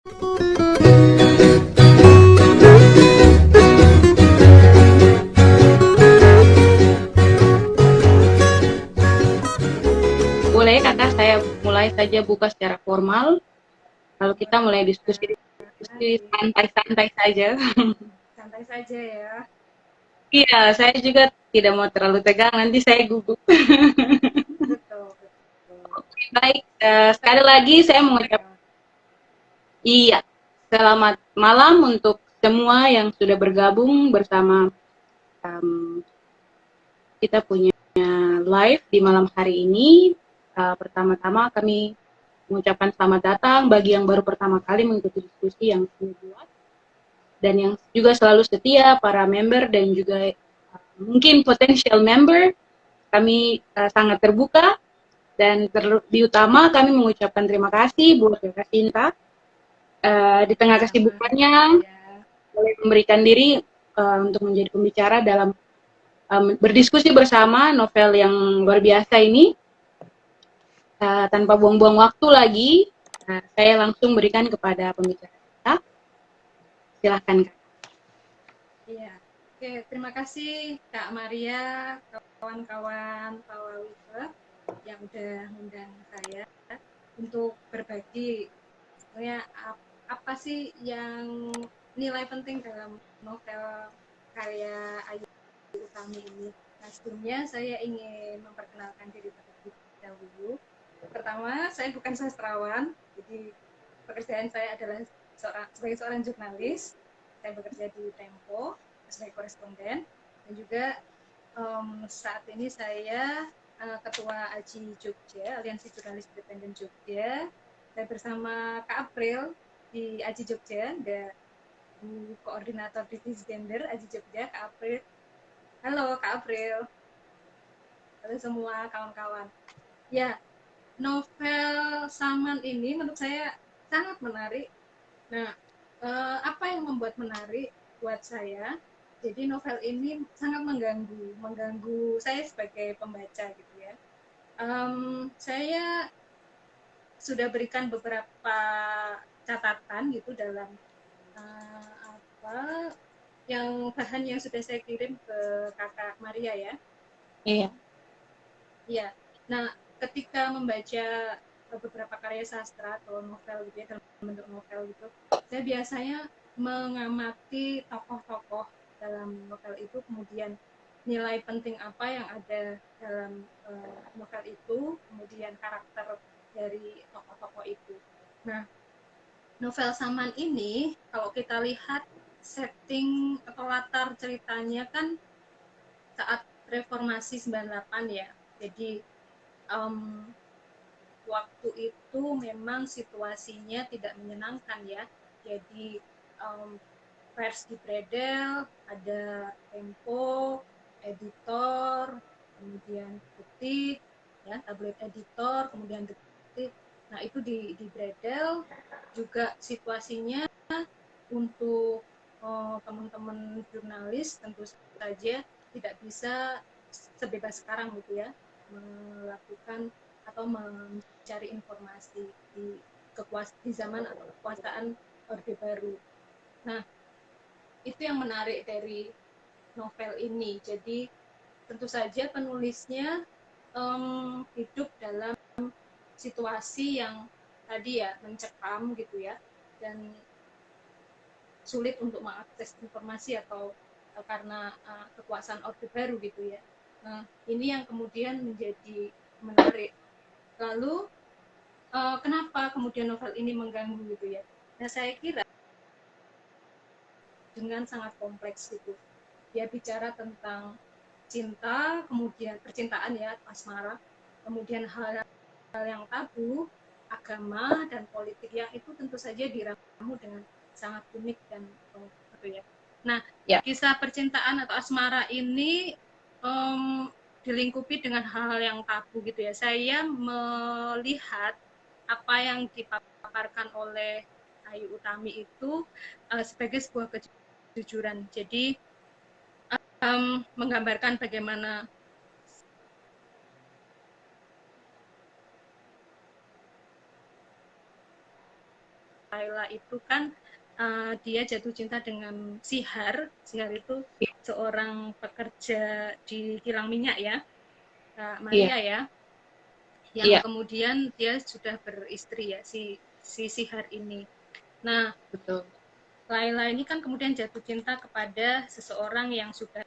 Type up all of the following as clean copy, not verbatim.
Boleh kakak, saya mulai saja buka secara formal. Lalu kita mulai diskusi Menarik. santai-santai saja. Santai saja ya. Iya, saya juga tidak mau terlalu tegang, nanti saya gugup. Betul, betul. Baik, Kita sekali lagi mulai saya sebentar mengucap ya. iya, selamat malam untuk semua yang sudah bergabung bersama um, kita punya live di malam hari ini. Pertama-tama kami mengucapkan selamat datang bagi yang baru pertama kali mengikuti diskusi yang kami buat dan yang juga selalu setia para member dan juga mungkin potential member. Kami sangat terbuka dan terlebih utama kami mengucapkan terima kasih buat Kakak Sinta di tengah Sama-sama Kak kesibukannya Maria. boleh memberikan diri untuk menjadi pembicara dalam berdiskusi bersama novel yang luar biasa ini. Tanpa buang-buang waktu lagi, saya langsung berikan kepada pembicara kita. Silahkan Kak. Iya. Oke, terima kasih Kak Maria, kawan-kawan Pawawife yang udah undang saya untuk berbagi sebenarnya apa sih yang nilai penting dalam novel karya Ayu Utami ini. Nah, sebelumnya saya ingin memperkenalkan diri terlebih dahulu. Pertama, saya bukan sastrawan, jadi pekerjaan saya adalah sebagai seorang jurnalis. Saya bekerja di Tempo sebagai koresponden dan juga saat ini saya Ketua AJI Jogja, Aliansi Jurnalis Independen Jogja. Saya bersama Kak April di AJI Jogja, ada Bu Koordinator Divisi Gender AJI Jogja, Kak April. Halo Kak April. Halo semua kawan-kawan. Ya, novel Saman ini menurut saya sangat menarik. Nah, apa yang membuat menarik buat saya? Jadi novel ini sangat mengganggu saya sebagai pembaca gitu ya. Saya sudah berikan beberapa catatan gitu dalam apa yang bahan yang sudah saya kirim ke kakak Maria ya. Iya. Iya. Nah, ketika membaca beberapa karya sastra atau novel gitu ya, dalam bentuk novel gitu, saya biasanya mengamati tokoh-tokoh dalam novel itu, kemudian nilai penting apa yang ada dalam novel itu, kemudian karakter dari tokoh-tokoh itu. Nah, novel Saman ini kalau kita lihat setting atau latar ceritanya kan saat reformasi 98 ya. Jadi um, waktu itu memang situasinya tidak menyenangkan ya. Jadi pers dibredel, ada Tempo, editor, kemudian Detik, ya tabloid editor, kemudian Detik. Nah itu dibredel, juga situasinya untuk teman-teman jurnalis tentu saja tidak bisa sebebas sekarang gitu ya melakukan atau mencari informasi di zaman atau kekuasaan Orde Baru. Nah, itu yang menarik dari novel ini. Jadi tentu saja penulisnya hidup dalam situasi yang tadi ya mencekam gitu ya, dan sulit untuk mengakses informasi atau karena kekuasaan Orde Baru gitu ya. Nah, ini yang kemudian menjadi menarik. Lalu kenapa kemudian novel ini mengganggu gitu ya? Nah, saya kira dengan sangat kompleks gitu. Dia bicara tentang cinta, kemudian percintaan ya, asmara, kemudian hal yang tabu, agama dan politik yang itu tentu saja diramu dengan sangat unik dan gitu ya. Nah, Ya. kisah percintaan atau asmara ini dilingkupi dengan hal-hal yang tabu gitu ya. Saya melihat apa yang dipaparkan oleh Ayu Utami itu sebagai sebuah kejujuran. Jadi menggambarkan bagaimana Laila itu kan dia jatuh cinta dengan Sihar. Sihar itu seorang pekerja di kilang minyak ya, Kak Iya, Maria ya, yang iya, kemudian dia sudah beristri ya, si Sihar ini. Nah, betul. Laila ini kan kemudian jatuh cinta kepada seseorang yang sudah,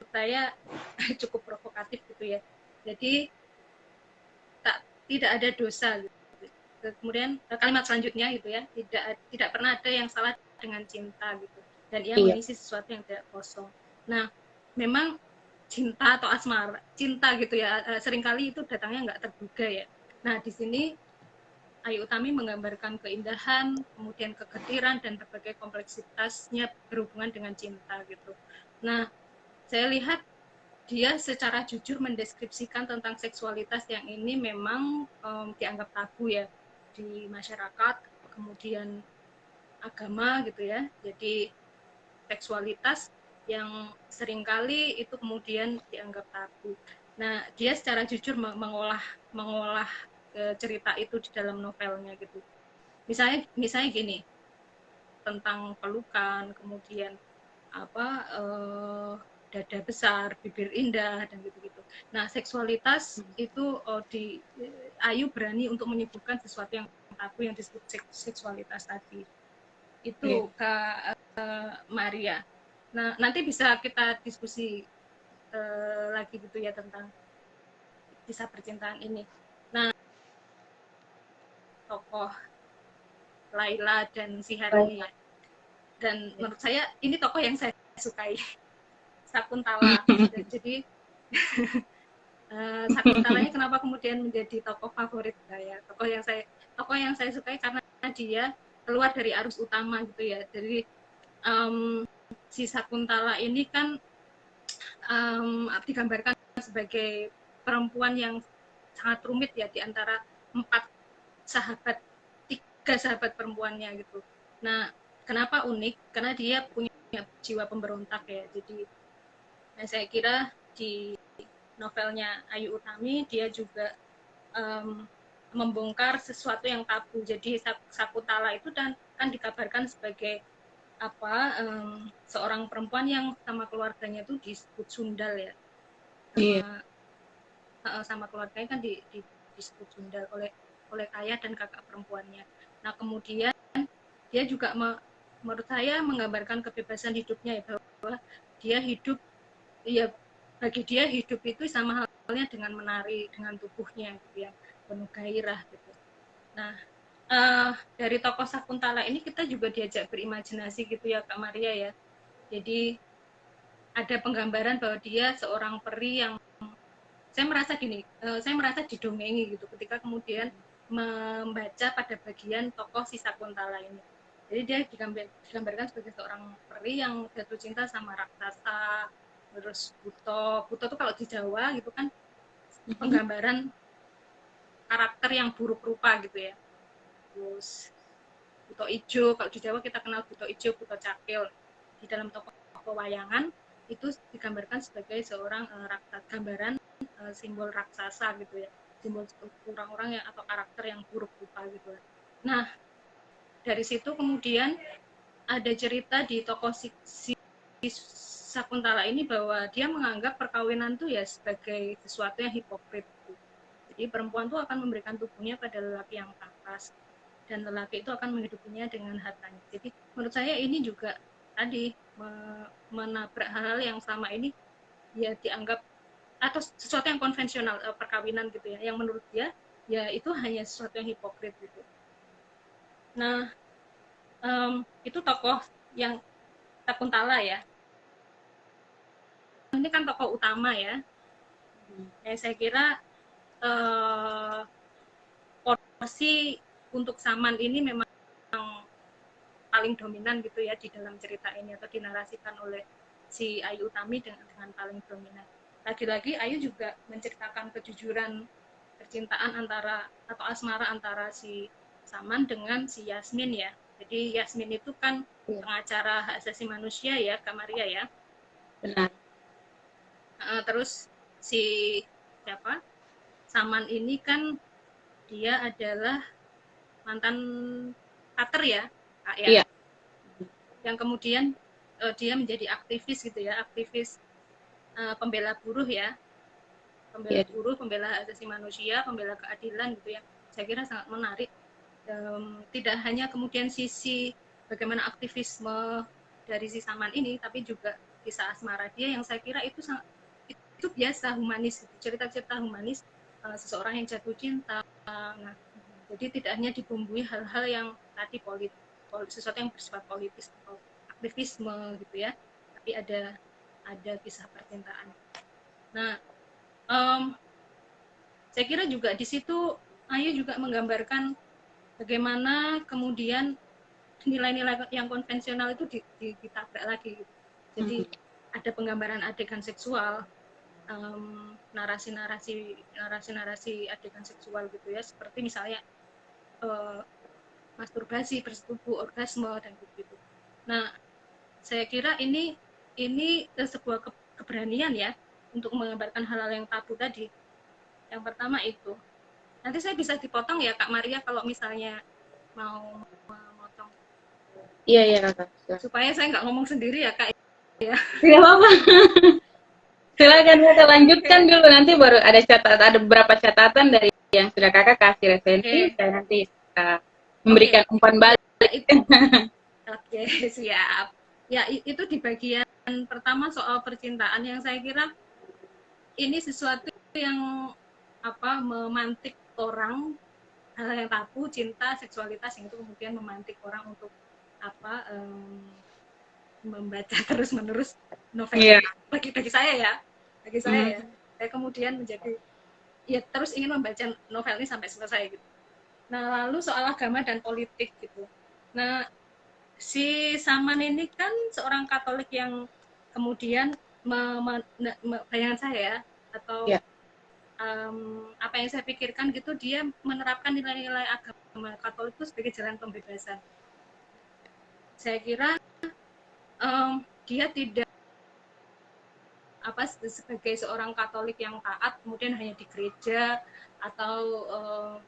saya cukup provokatif gitu ya. Jadi tidak ada dosa gitu. Kemudian kalimat selanjutnya gitu ya, tidak pernah ada yang salah dengan cinta gitu, dan ia Iya, mengisi sesuatu yang tidak kosong. Nah, memang cinta atau asmara cinta gitu ya, seringkali itu datangnya nggak terduga ya. Nah, di sini Ayu Utami menggambarkan keindahan, kemudian kegetiran dan berbagai kompleksitasnya berhubungan dengan cinta gitu. Nah, saya lihat dia secara jujur mendeskripsikan tentang seksualitas yang ini memang dianggap tabu ya di masyarakat, kemudian agama gitu ya. Jadi seksualitas yang seringkali itu kemudian dianggap tabu. Nah, dia secara jujur mengolah cerita itu di dalam novelnya gitu. Misalnya gini, tentang pelukan, kemudian apa dada besar, bibir indah dan gitu-gitu. Nah, seksualitas itu di Ayu berani untuk menyebutkan sesuatu yang tabu yang disebut seksualitas tadi. iya. Itu Kak Maria. Nah, nanti bisa kita diskusi lagi gitu ya tentang kisah percintaan ini. Nah, tokoh Laila dan Sihar Baik. ini ya. Dan Ya. menurut saya ini tokoh yang saya sukai. Sakuntala. Jadi Sakuntalanya kenapa kemudian menjadi tokoh favorit saya? Tokoh yang saya sukai karena dia keluar dari arus utama gitu ya. Jadi si Sakuntala ini kan digambarkan sebagai perempuan yang sangat rumit ya di antara 3 sahabat perempuannya gitu. Nah, kenapa unik? Karena dia punya jiwa pemberontak ya. Jadi saya kira di novelnya Ayu Utami dia juga um, membongkar sesuatu yang tabu. Jadi Sakutala itu kan dikabarkan sebagai seorang perempuan yang sama keluarganya itu disebut sundal ya, Iya. sama sama keluarganya kan disebut sundal oleh ayah dan kakak perempuannya. Nah, kemudian dia juga menurut saya menggambarkan kebebasan hidupnya ya, bahwa dia hidup ya, bagi dia hidup itu sama halnya dengan menari dengan tubuhnya gitu ya, penuh gairah gitu. Nah, dari tokoh Sakuntala ini kita juga diajak berimajinasi gitu ya Kak Maria ya. Jadi ada penggambaran bahwa dia seorang peri yang saya merasa didongengi gitu ketika kemudian membaca pada bagian tokoh si Sakuntala ini. Jadi dia digambarkan sebagai seorang peri yang jatuh cinta sama raksasa, terus Buto tuh kalau di Jawa gitu kan penggambaran karakter yang buruk rupa gitu ya. Terus Buto Ijo, kalau di Jawa kita kenal Buto Ijo, Buto Cakil. Di dalam tokoh wayangan itu digambarkan sebagai seorang gambaran simbol raksasa gitu ya, simbol orang-orang yang atau karakter yang buruk rupa gitu. Nah, dari situ kemudian ada cerita di tokoh si Sakuntala ini bahwa dia menganggap perkawinan tuh ya sebagai sesuatu yang hipokrit. Jadi perempuan tuh akan memberikan tubuhnya pada lelaki yang pantas dan lelaki itu akan menghidupinya dengan hartanya. Jadi menurut saya ini juga tadi menabrak hal-hal yang selama ini ya dianggap atau sesuatu yang konvensional, perkawinan gitu ya, yang menurut dia ya itu hanya sesuatu yang hipokrit gitu. Nah, itu tokoh yang Sakuntala ya. Ini kan tokoh utama ya. Saya kira eh, porsi untuk Saman ini memang paling dominan gitu ya di dalam cerita ini, atau dinarasikan oleh si Ayu Utami dengan paling dominan. Lagi-lagi Ayu juga menceritakan kejujuran percintaan antara atau asmara antara si Saman dengan si Yasmin ya. Jadi Yasmin itu kan Iya. pengacara hak asasi manusia ya, Kak Maria ya. Benar. terus si siapa Saman ini kan dia adalah mantan pater ya Kak ya, Iya. yang kemudian dia menjadi aktivis gitu ya, aktivis pembela buruh ya, pembela Iya. buruh, pembela hak asasi manusia, pembela keadilan gitu ya. Saya kira sangat menarik. Tidak hanya kemudian sisi bagaimana aktivisme dari si Saman ini, tapi juga kisah asmara dia yang saya kira itu sangat, itu biasa humanis, cerita-cerita humanis seseorang yang jatuh cinta. Nah, jadi tidak hanya dibumbui hal-hal yang tadi sesuatu yang bersifat politis atau aktivisme gitu ya, tapi ada kisah percintaan. Nah, saya kira juga di situ Ayu juga menggambarkan bagaimana kemudian nilai-nilai yang konvensional itu ditabrak lagi gitu. Jadi ada penggambaran adegan seksual, narasi-narasi adegan seksual gitu ya, seperti misalnya masturbasi, bersetubuh, orgasme dan begitu. Nah, saya kira ini sebuah keberanian ya untuk menggambarkan hal-hal yang tabu tadi. Yang pertama itu. Nanti saya bisa dipotong ya Kak Maria kalau misalnya mau memotong. Iya, iya Kakak. Supaya saya nggak ngomong sendiri ya Kak. Ya. Tidak apa-apa. Silakan Kakak lanjutkan dulu, nanti baru ada beberapa catatan dari yang sudah Kakak kasih referensi, saya nanti memberikan umpan balik. Oke, siap. Ya, itu di bagian pertama soal percintaan yang saya kira ini sesuatu yang memantik orang, hal yang tabu, cinta, seksualitas yang itu kemudian memantik orang untuk membaca terus-menerus novel ini. Bagi saya ya. Saya kemudian menjadi ya terus ingin membaca novel ini sampai selesai gitu. Nah, lalu soal agama dan politik gitu. Nah, si Saman ini kan seorang Katolik yang kemudian bayangan saya atau apa yang saya pikirkan gitu, dia menerapkan nilai-nilai agama Katolik itu sebagai jalan pembebasan. Saya kira dia tidak sebagai seorang Katolik yang taat kemudian hanya di gereja atau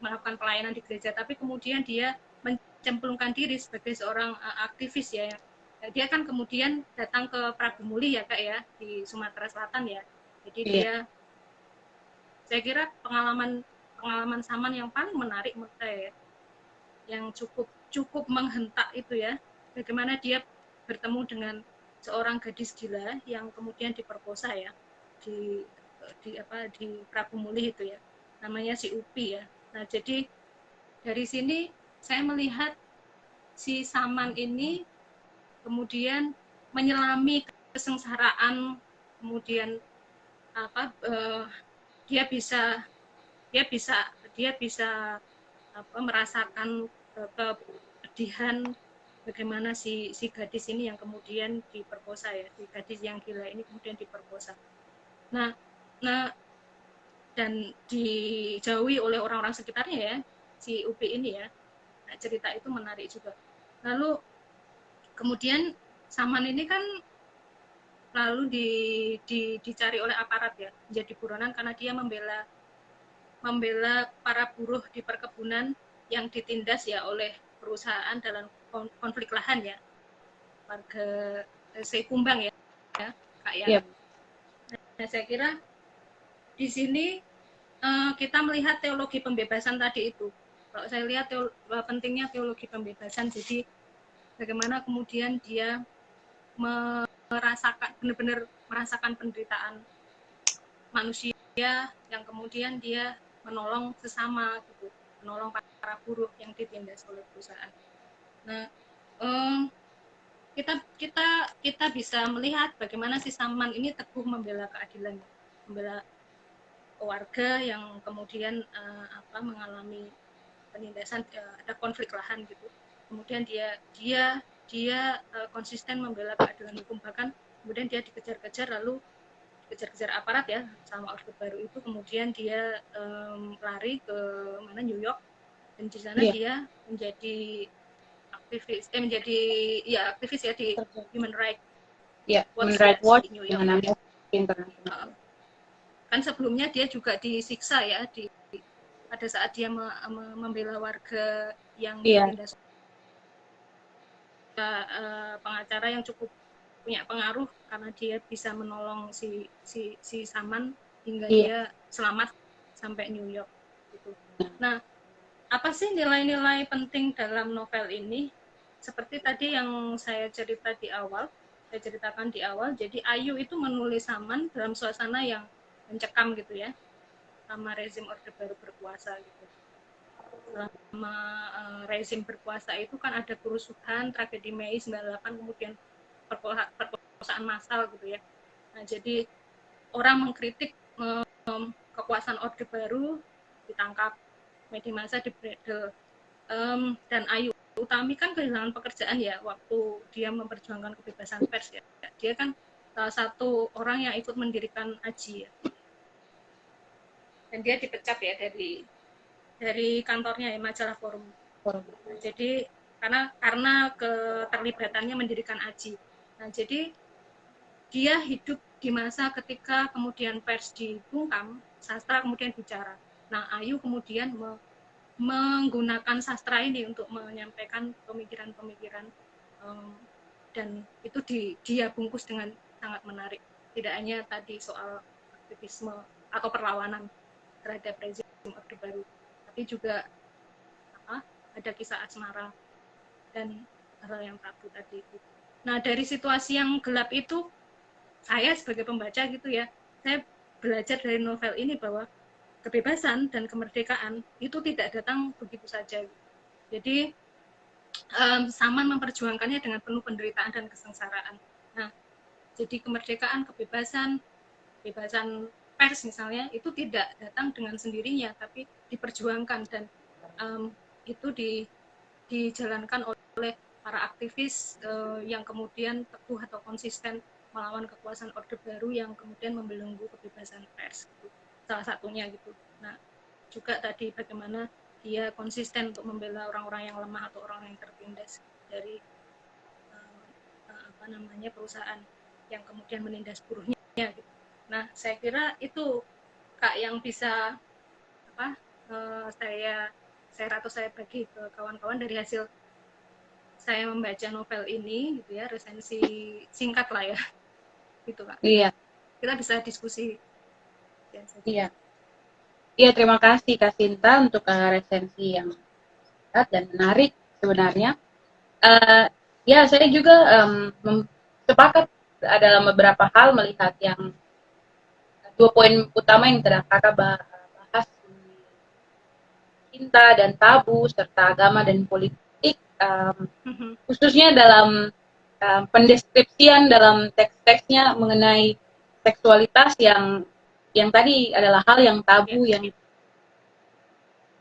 melakukan pelayanan di gereja, tapi kemudian dia mencemplungkan diri sebagai seorang aktivis ya. Dia kan kemudian datang ke Prabu Muli ya Kak ya, di Sumatera Selatan ya. Jadi dia, saya kira pengalaman Saman yang paling menarik menurut saya ya, yang cukup menghentak itu ya, bagaimana dia bertemu dengan seorang gadis gila yang kemudian diperkosa ya di Prabu Muli itu ya, namanya si Upi ya. Nah, jadi dari sini saya melihat si Saman ini kemudian menyelami kesengsaraan, kemudian dia bisa merasakan kepedihan bagaimana si gadis ini yang kemudian diperkosa ya, si gadis yang gila ini kemudian diperkosa. Nah dan dijauhi oleh orang-orang sekitarnya ya, si Upi ini ya. Nah, cerita itu menarik juga. Lalu kemudian Saman ini kan lalu dicari oleh aparat ya, menjadi buronan karena dia membela para buruh di perkebunan yang ditindas ya oleh perusahaan dalam konflik lahan ya, warga Sekumbang ya Kak ya. Nah, saya kira di sini kita melihat teologi pembebasan tadi itu. Kalau saya lihat pentingnya teologi pembebasan, jadi bagaimana kemudian dia benar-benar merasakan penderitaan manusia yang kemudian dia menolong sesama gitu, menolong para buruh yang ditindas oleh perusahaan. Nah, kita bisa melihat bagaimana si Saman ini teguh membela keadilan, membela warga yang kemudian mengalami penindasan, ada konflik lahan gitu. Kemudian dia konsisten membela keadilan hukum, bahkan kemudian dia dikejar-kejar, lalu dikejar-kejar aparat ya sama Orde Baru itu, kemudian dia lari ke New York, dan di sana dia menjadi aktivis ya di Human Rights Human Rights Watch di New York dengan Amnesty International. kan sebelumnya dia juga disiksa ya pada saat dia membela warga yang Iya, ditindas pengacara yang cukup punya pengaruh karena dia bisa menolong si Saman hingga iya. dia selamat sampai New York gitu. Nah, apa sih nilai-nilai penting dalam novel ini? Seperti tadi yang saya ceritakan di awal. Jadi Ayu itu menulis Saman dalam suasana yang mencekam gitu ya, sama rezim Orde Baru berkuasa gitu. Selama rezim berkuasa itu kan ada kerusuhan, tragedi Mei 98, kemudian perkosaan massal gitu ya. Nah, jadi orang mengkritik kekuasaan Orde Baru, ditangkap, media massa dibredel. Dan Ayu Utami kan kehilangan pekerjaan ya waktu dia memperjuangkan kebebasan pers ya. Dia kan salah satu orang yang ikut mendirikan AJI ya. Dan dia dipecat ya dari kantornya ya, majalah Forum. Nah, jadi karena keterlibatannya mendirikan AJI. Nah, jadi dia hidup di masa ketika kemudian pers dibungkam, sastra kemudian bicara. Nah, Ayu kemudian menggunakan sastra ini untuk menyampaikan pemikiran-pemikiran, dan itu dia bungkus dengan sangat menarik. Tidak hanya tadi soal aktivisme atau perlawanan terhadap rezim Orde Baru, tapi juga ada kisah asmara dan hal yang tabu tadi. Nah, dari situasi yang gelap itu, saya sebagai pembaca gitu ya, saya belajar dari novel ini bahwa kebebasan dan kemerdekaan itu tidak datang begitu saja. Jadi Saman memperjuangkannya dengan penuh penderitaan dan kesengsaraan. Nah, jadi kemerdekaan, kebebasan pers misalnya itu tidak datang dengan sendirinya, tapi diperjuangkan dan itu dijalankan oleh para aktivis yang kemudian teguh atau konsisten melawan kekuasaan Orde Baru yang kemudian membelenggu kebebasan pers. Gitu. Salah satunya gitu. Nah, juga tadi bagaimana dia konsisten untuk membela orang-orang yang lemah atau orang yang tertindas dari perusahaan yang kemudian menindas buruhnya gitu. Nah, saya kira itu Kak yang bisa apa saya share atau saya bagi ke kawan-kawan dari hasil saya membaca novel ini gitu ya, resensi singkat lah ya gitu Kak. Iya, Kita bisa diskusi ya saja. iya. Iya, terima kasih Kak Sinta untuk resensi yang singkat dan menarik sebenarnya. Uh, ya, saya juga sepakat dalam beberapa hal melihat yang 2 poin utama yang telah Kakak bahas, cinta dan tabu, serta agama dan politik, khususnya dalam pendeskripsian dalam teks-teksnya mengenai seksualitas yang tadi adalah hal yang tabu yang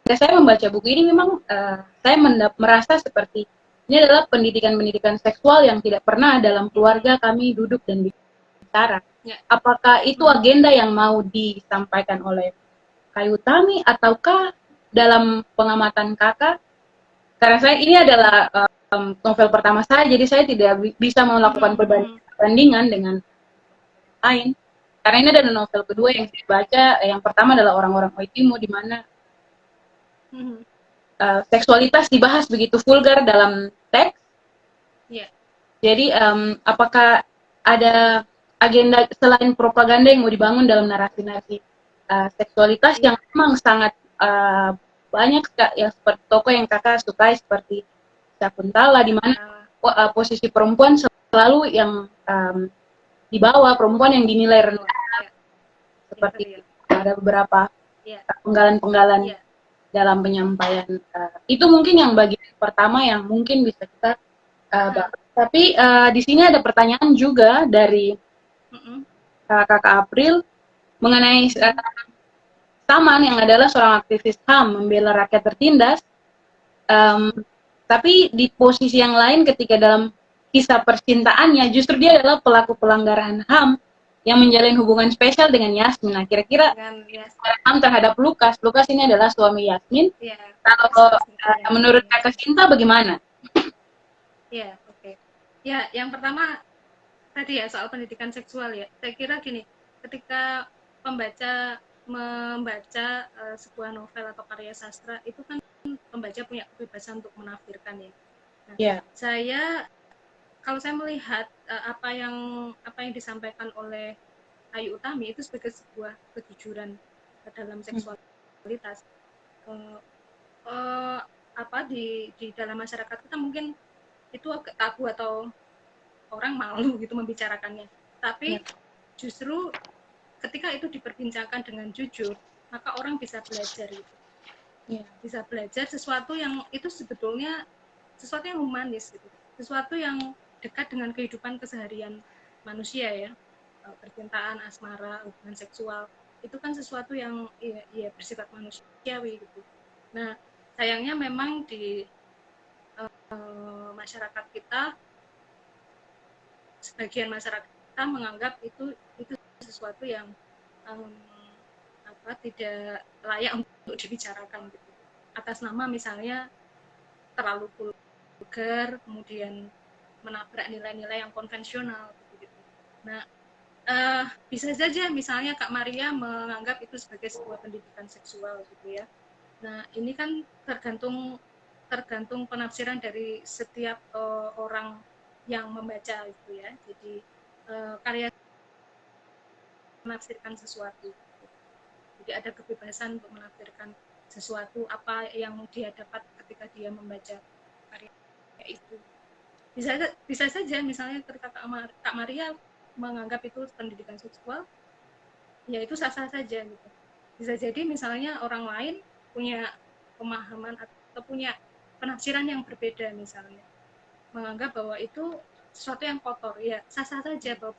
ketika saya membaca buku ini memang saya merasa seperti ini adalah pendidikan seksual yang tidak pernah dalam keluarga kami duduk dan bicara. Apakah itu agenda yang mau disampaikan oleh Kayu Utami ataukah dalam pengamatan Kakak? Karena saya ini adalah novel pertama saya, jadi saya tidak bisa melakukan perbandingan dengan lain. Karena ini adalah novel kedua yang saya baca. Yang pertama adalah Orang-orang Oitimo, di mana seksualitas dibahas begitu vulgar dalam teks. Jadi apakah ada agenda selain propaganda yang mau dibangun dalam narasi-narasi seksualitas yang memang sangat banyak yang seperti tokoh yang Kakak sukai seperti Sakuntala, di mana posisi perempuan selalu yang di bawah, perempuan yang dinilai rendah, seperti ada beberapa penggalan-penggalan dalam penyampaian. Itu mungkin yang bagian pertama yang mungkin bisa kita bahas. Tapi di sini ada pertanyaan juga dari Kakak April mengenai Saman yang adalah seorang aktivis HAM membela rakyat tertindas. Tapi di posisi yang lain ketika dalam kisah percintaannya justru dia adalah pelaku pelanggaran HAM yang menjalin hubungan spesial dengan Yasmin. Nah, kira-kira HAM terhadap Lukas ini adalah suami Yasmin. Kalau menurut Kakak Sinta bagaimana? Ya, oke. Ya, yang pertama tadi ya soal pendidikan seksual ya. Saya kira gini, ketika pembaca membaca sebuah novel atau karya sastra itu kan pembaca punya kebebasan untuk menafsirkan ya. Nah, Ya. kalau saya melihat apa yang disampaikan oleh Ayu Utami itu sebagai sebuah kejujuran dalam seksualitas. Eh, eh, di dalam masyarakat kita mungkin itu agak tabu atau orang malu gitu membicarakannya. Tapi justru ketika itu diperbincangkan dengan jujur, maka orang bisa belajar gitu. Bisa belajar sesuatu yang itu sebetulnya sesuatu yang humanis gitu. Sesuatu yang dekat dengan kehidupan keseharian manusia ya. Percintaan, asmara, hubungan seksual itu kan sesuatu yang ya bersifat manusiawi gitu. Nah, sayangnya memang di masyarakat kita, sebagian masyarakat kita menganggap itu sesuatu yang um, tidak layak untuk dibicarakan gitu. Atas nama misalnya terlalu vulgar, kemudian menabrak nilai-nilai yang konvensional gitu. Nah, bisa saja misalnya Kak Maria menganggap itu sebagai sebuah pendidikan seksual gitu ya. Nah, ini kan tergantung penafsiran dari setiap orang yang membaca itu ya. Jadi karya menafsirkan sesuatu. Jadi ada kebebasan untuk menafsirkan sesuatu apa yang dia dapat ketika dia membaca karya itu. Bisa saja misalnya ketika Kak Maria menganggap itu pendidikan seksual, ya itu sah-sah saja gitu. Bisa jadi misalnya orang lain punya pemahaman atau punya penafsiran yang berbeda misalnya, menganggap bahwa itu sesuatu yang kotor, ya sah-sah saja bahwa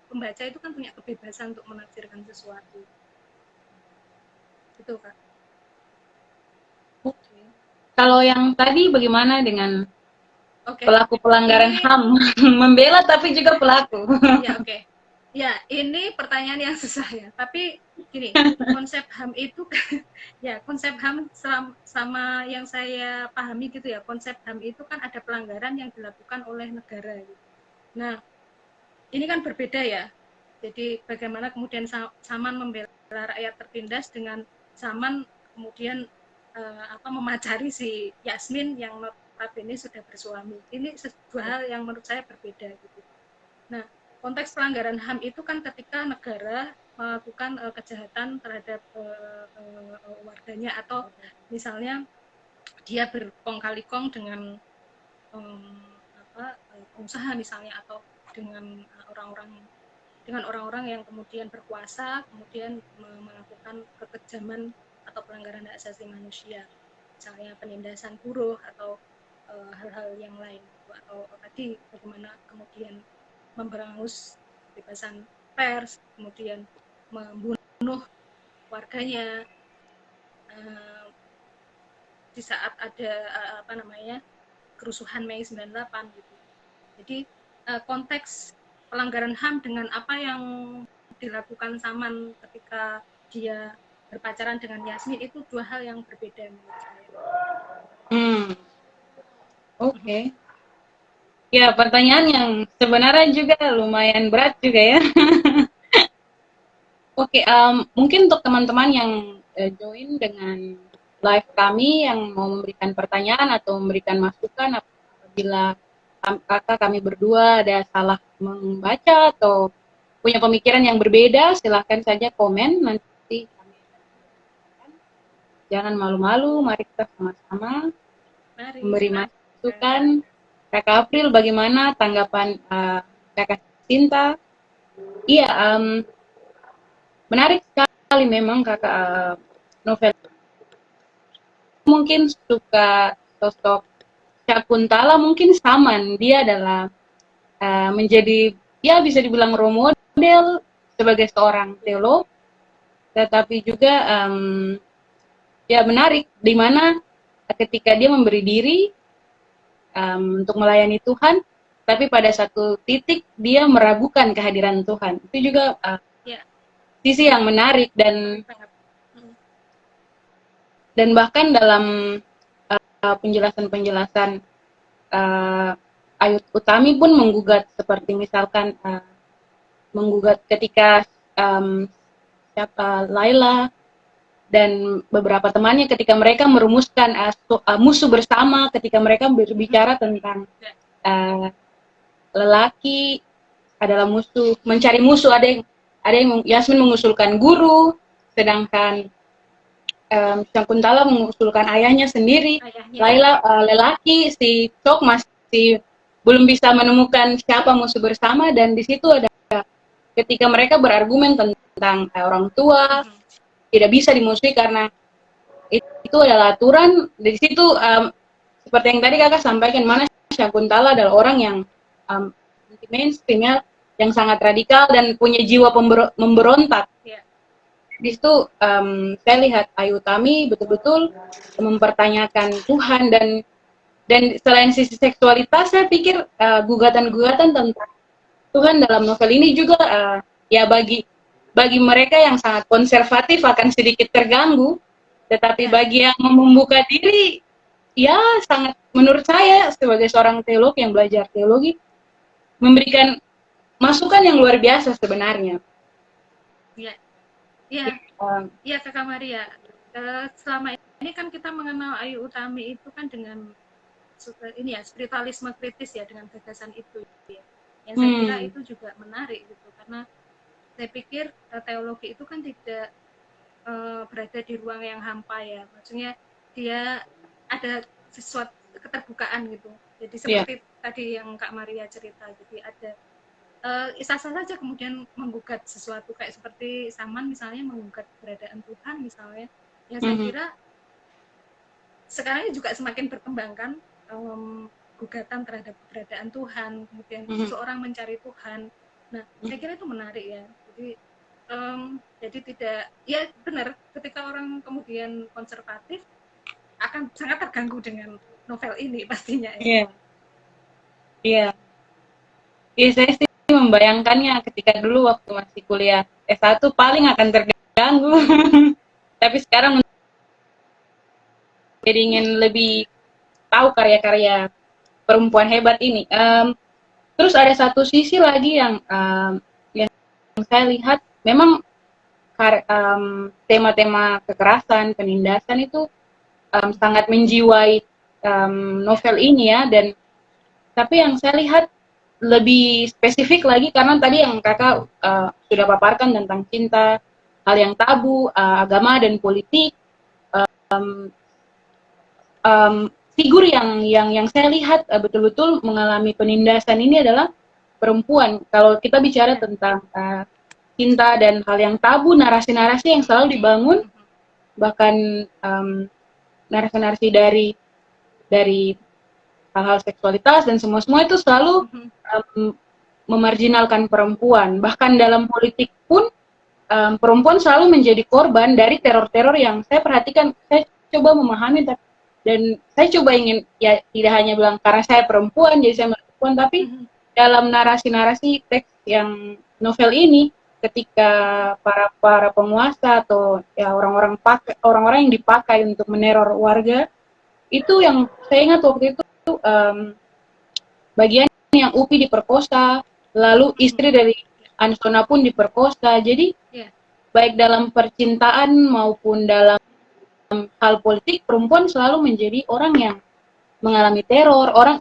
pembaca itu kan punya kebebasan untuk menafsirkan sesuatu. Itu Kak. Oke. Kalau yang tadi bagaimana dengan Oke. pelaku pelanggaran HAM? Membela tapi juga pelaku. Ya, oke. Ya, ini pertanyaan yang susah ya. Tapi gini, konsep HAM itu ya konsep HAM sama yang saya pahami gitu ya. Konsep HAM itu kan ada pelanggaran yang dilakukan oleh negara gitu. Nah, ini kan berbeda ya. Jadi bagaimana kemudian Saman membela rakyat tertindas dengan Saman kemudian memacari si Yasmin yang notabene sudah bersuami. Ini sebuah hal yang menurut saya berbeda gitu. Nah, konteks pelanggaran HAM itu kan ketika negara melakukan kejahatan terhadap warganya atau misalnya dia berkong kali kong dengan pengusaha misalnya atau dengan orang-orang yang kemudian berkuasa kemudian melakukan kekejaman atau pelanggaran hak asasi manusia, misalnya penindasan buruh atau hal-hal yang lain, atau tadi bagaimana kemudian memberangus kebebasan pers, kemudian membunuh warganya di saat ada kerusuhan Mei 98 gitu. Jadi konteks pelanggaran HAM dengan apa yang dilakukan Saman ketika dia berpacaran dengan Yasmin itu dua hal yang berbeda menurut saya. Oke. Ya, pertanyaan yang sebenarnya juga lumayan berat juga ya. Oke, mungkin untuk teman-teman yang join dengan live kami yang mau memberikan pertanyaan atau memberikan masukan apabila kakak kami berdua ada salah membaca atau punya pemikiran yang berbeda, silahkan saja komen, nanti kami akan menyampaikan. Jangan malu-malu, mari kita sama-sama memberi masukan. Kakak April, bagaimana tanggapan kakak Cinta? Iya, menarik sekali memang kakak novel. Mungkin suka sosok Syakuntala, mungkin Saman. Dia adalah menjadi, ya bisa dibilang role model sebagai seorang teolog, tetapi juga ya menarik, di mana ketika dia memberi diri untuk melayani Tuhan, tapi pada satu titik dia meragukan kehadiran Tuhan. Itu juga sisi yang menarik dan bahkan dalam penjelasan-penjelasan Ayu Utami pun menggugat, seperti misalkan menggugat ketika Laila dan beberapa temannya ketika mereka merumuskan musuh bersama ketika mereka berbicara tentang lelaki adalah musuh, mencari musuh. Ada yang Yasmin mengusulkan guru, sedangkan Syakuntala mengusulkan ayahnya sendiri. Laila lelaki, si Cok masih belum bisa menemukan siapa musuh bersama, dan di situ ada ketika mereka berargumen tentang orang tua tidak bisa dimusuhi karena itu adalah aturan. Di situ seperti yang tadi kakak sampaikan, mana Syakuntala adalah orang yang mainstream ya, yang sangat radikal dan punya jiwa memberontak. Di situ saya lihat Ayu Utami betul-betul mempertanyakan Tuhan, dan selain sisi seksualitas, saya pikir gugatan-gugatan tentang Tuhan dalam novel ini juga ya bagi mereka yang sangat konservatif akan sedikit terganggu, tetapi bagi yang membuka diri, ya sangat, menurut saya sebagai seorang teolog yang belajar teologi, memberikan masukan yang luar biasa sebenarnya. Iya Kakak Maria. Selama ini kan kita mengenal Ayu Utami itu kan dengan ini ya, spiritualisme kritis ya, dengan gagasan itu ya. Yang saya kira itu juga menarik gitu, karena saya pikir teologi itu kan tidak berada di ruang yang hampa ya. Maksudnya dia ada sesuatu keterbukaan gitu. Jadi seperti tadi yang Kak Maria cerita, jadi ada sah-sah saja kemudian menggugat sesuatu, kayak seperti Saman misalnya menggugat keberadaan Tuhan misalnya, yang saya kira sekarang juga semakin berkembang kan, gugatan terhadap keberadaan Tuhan, kemudian seseorang mencari Tuhan. Nah, saya kira itu menarik ya. Jadi tidak, ya benar, ketika orang kemudian konservatif akan sangat terganggu dengan novel ini pastinya. Iya, saya sih membayangkannya ketika dulu waktu masih kuliah S1 paling akan terganggu. Tapi sekarang jadi ingin lebih tahu karya-karya perempuan hebat ini. Terus ada satu sisi lagi yang saya lihat, memang tema-tema kekerasan, penindasan itu sangat menjiwai novel ini ya, dan tapi yang saya lihat lebih spesifik lagi, karena tadi yang kakak sudah paparkan tentang cinta, hal yang tabu, agama dan politik. Figur yang saya lihat betul-betul mengalami penindasan ini adalah perempuan. Kalau kita bicara tentang cinta dan hal yang tabu, narasi-narasi yang selalu dibangun, bahkan narasi-narasi dari hal-hal seksualitas dan semua itu selalu memarginalkan perempuan. Bahkan dalam politik pun perempuan selalu menjadi korban dari teror-teror yang saya perhatikan. Saya coba memahami, dan saya coba ingin, ya tidak hanya bilang karena saya perempuan jadi saya perempuan, tapi dalam narasi-narasi teks yang novel ini, ketika para penguasa atau ya orang-orang yang dipakai untuk meneror warga, itu yang saya ingat waktu itu bagian yang Upi diperkosa, lalu istri dari Ansona pun diperkosa. Jadi baik dalam percintaan maupun dalam hal politik, perempuan selalu menjadi orang yang mengalami teror. Orang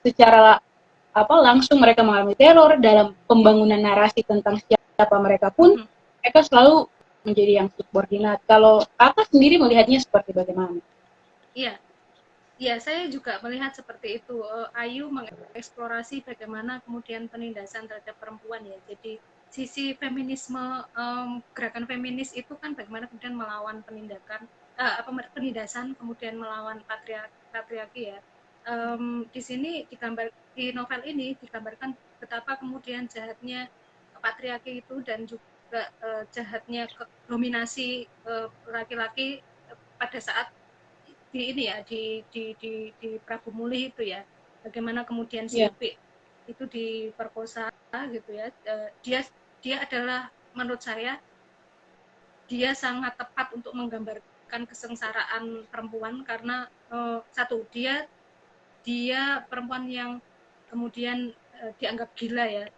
secara langsung mereka mengalami teror dalam pembangunan narasi tentang siapa mereka pun, mereka selalu menjadi yang subordinat. Kalau kakak sendiri melihatnya seperti bagaimana? Iya, saya juga melihat seperti itu. Ayu mengeksplorasi bagaimana kemudian penindasan terhadap perempuan ya. Jadi sisi feminisme, gerakan feminis itu kan bagaimana kemudian melawan penindasan, kemudian melawan patriarki ya. Di sini di novel ini digambarkan betapa kemudian jahatnya patriarki itu, dan juga jahatnya dominasi laki-laki pada saat di Prabu Muli itu ya, bagaimana kemudian si Upi itu diperkosa gitu ya. Dia adalah, menurut saya dia sangat tepat untuk menggambarkan kesengsaraan perempuan, karena satu, dia perempuan yang kemudian dianggap gila ya,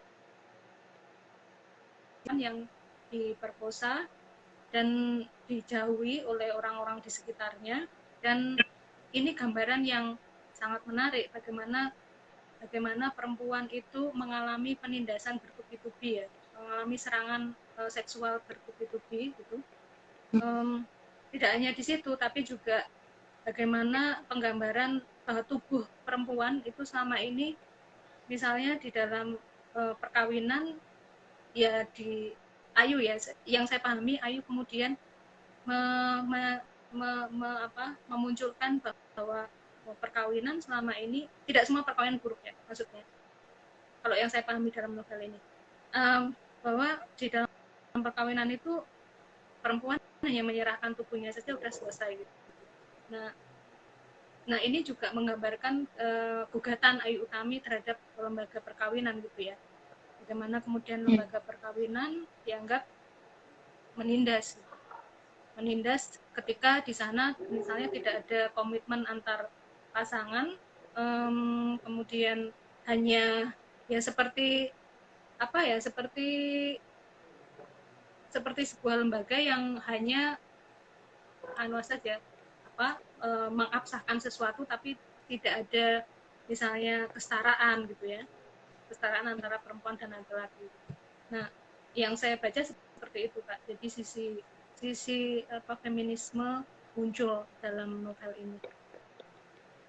yang diperkosa, dan dijauhi oleh orang-orang di sekitarnya. Dan ini gambaran yang sangat menarik bagaimana perempuan itu mengalami penindasan bertubi-tubi ya, mengalami serangan seksual bertubi-tubi gitu. Tidak hanya di situ, tapi juga bagaimana penggambaran tubuh perempuan itu selama ini, misalnya di dalam perkawinan ya, di Ayu ya, yang saya pahami Ayu kemudian me, me, memunculkan bahwa perkawinan selama ini, tidak semua perkawinan buruk ya maksudnya, kalau yang saya pahami dalam novel ini, bahwa di dalam perkawinan itu perempuan hanya menyerahkan tubuhnya saja udah selesai gitu. Nah ini juga menggambarkan gugatan Ayu Utami terhadap lembaga perkawinan gitu ya, bagaimana kemudian lembaga perkawinan dianggap menindas ketika di sana misalnya tidak ada komitmen antar pasangan, kemudian hanya ya seperti seperti sebuah lembaga yang hanya saja mengabsahkan sesuatu, tapi tidak ada misalnya kesetaraan gitu ya, kesetaraan antara perempuan dan laki-laki. Nah, yang saya baca seperti itu Kak. Jadi sisi feminisme muncul dalam novel ini.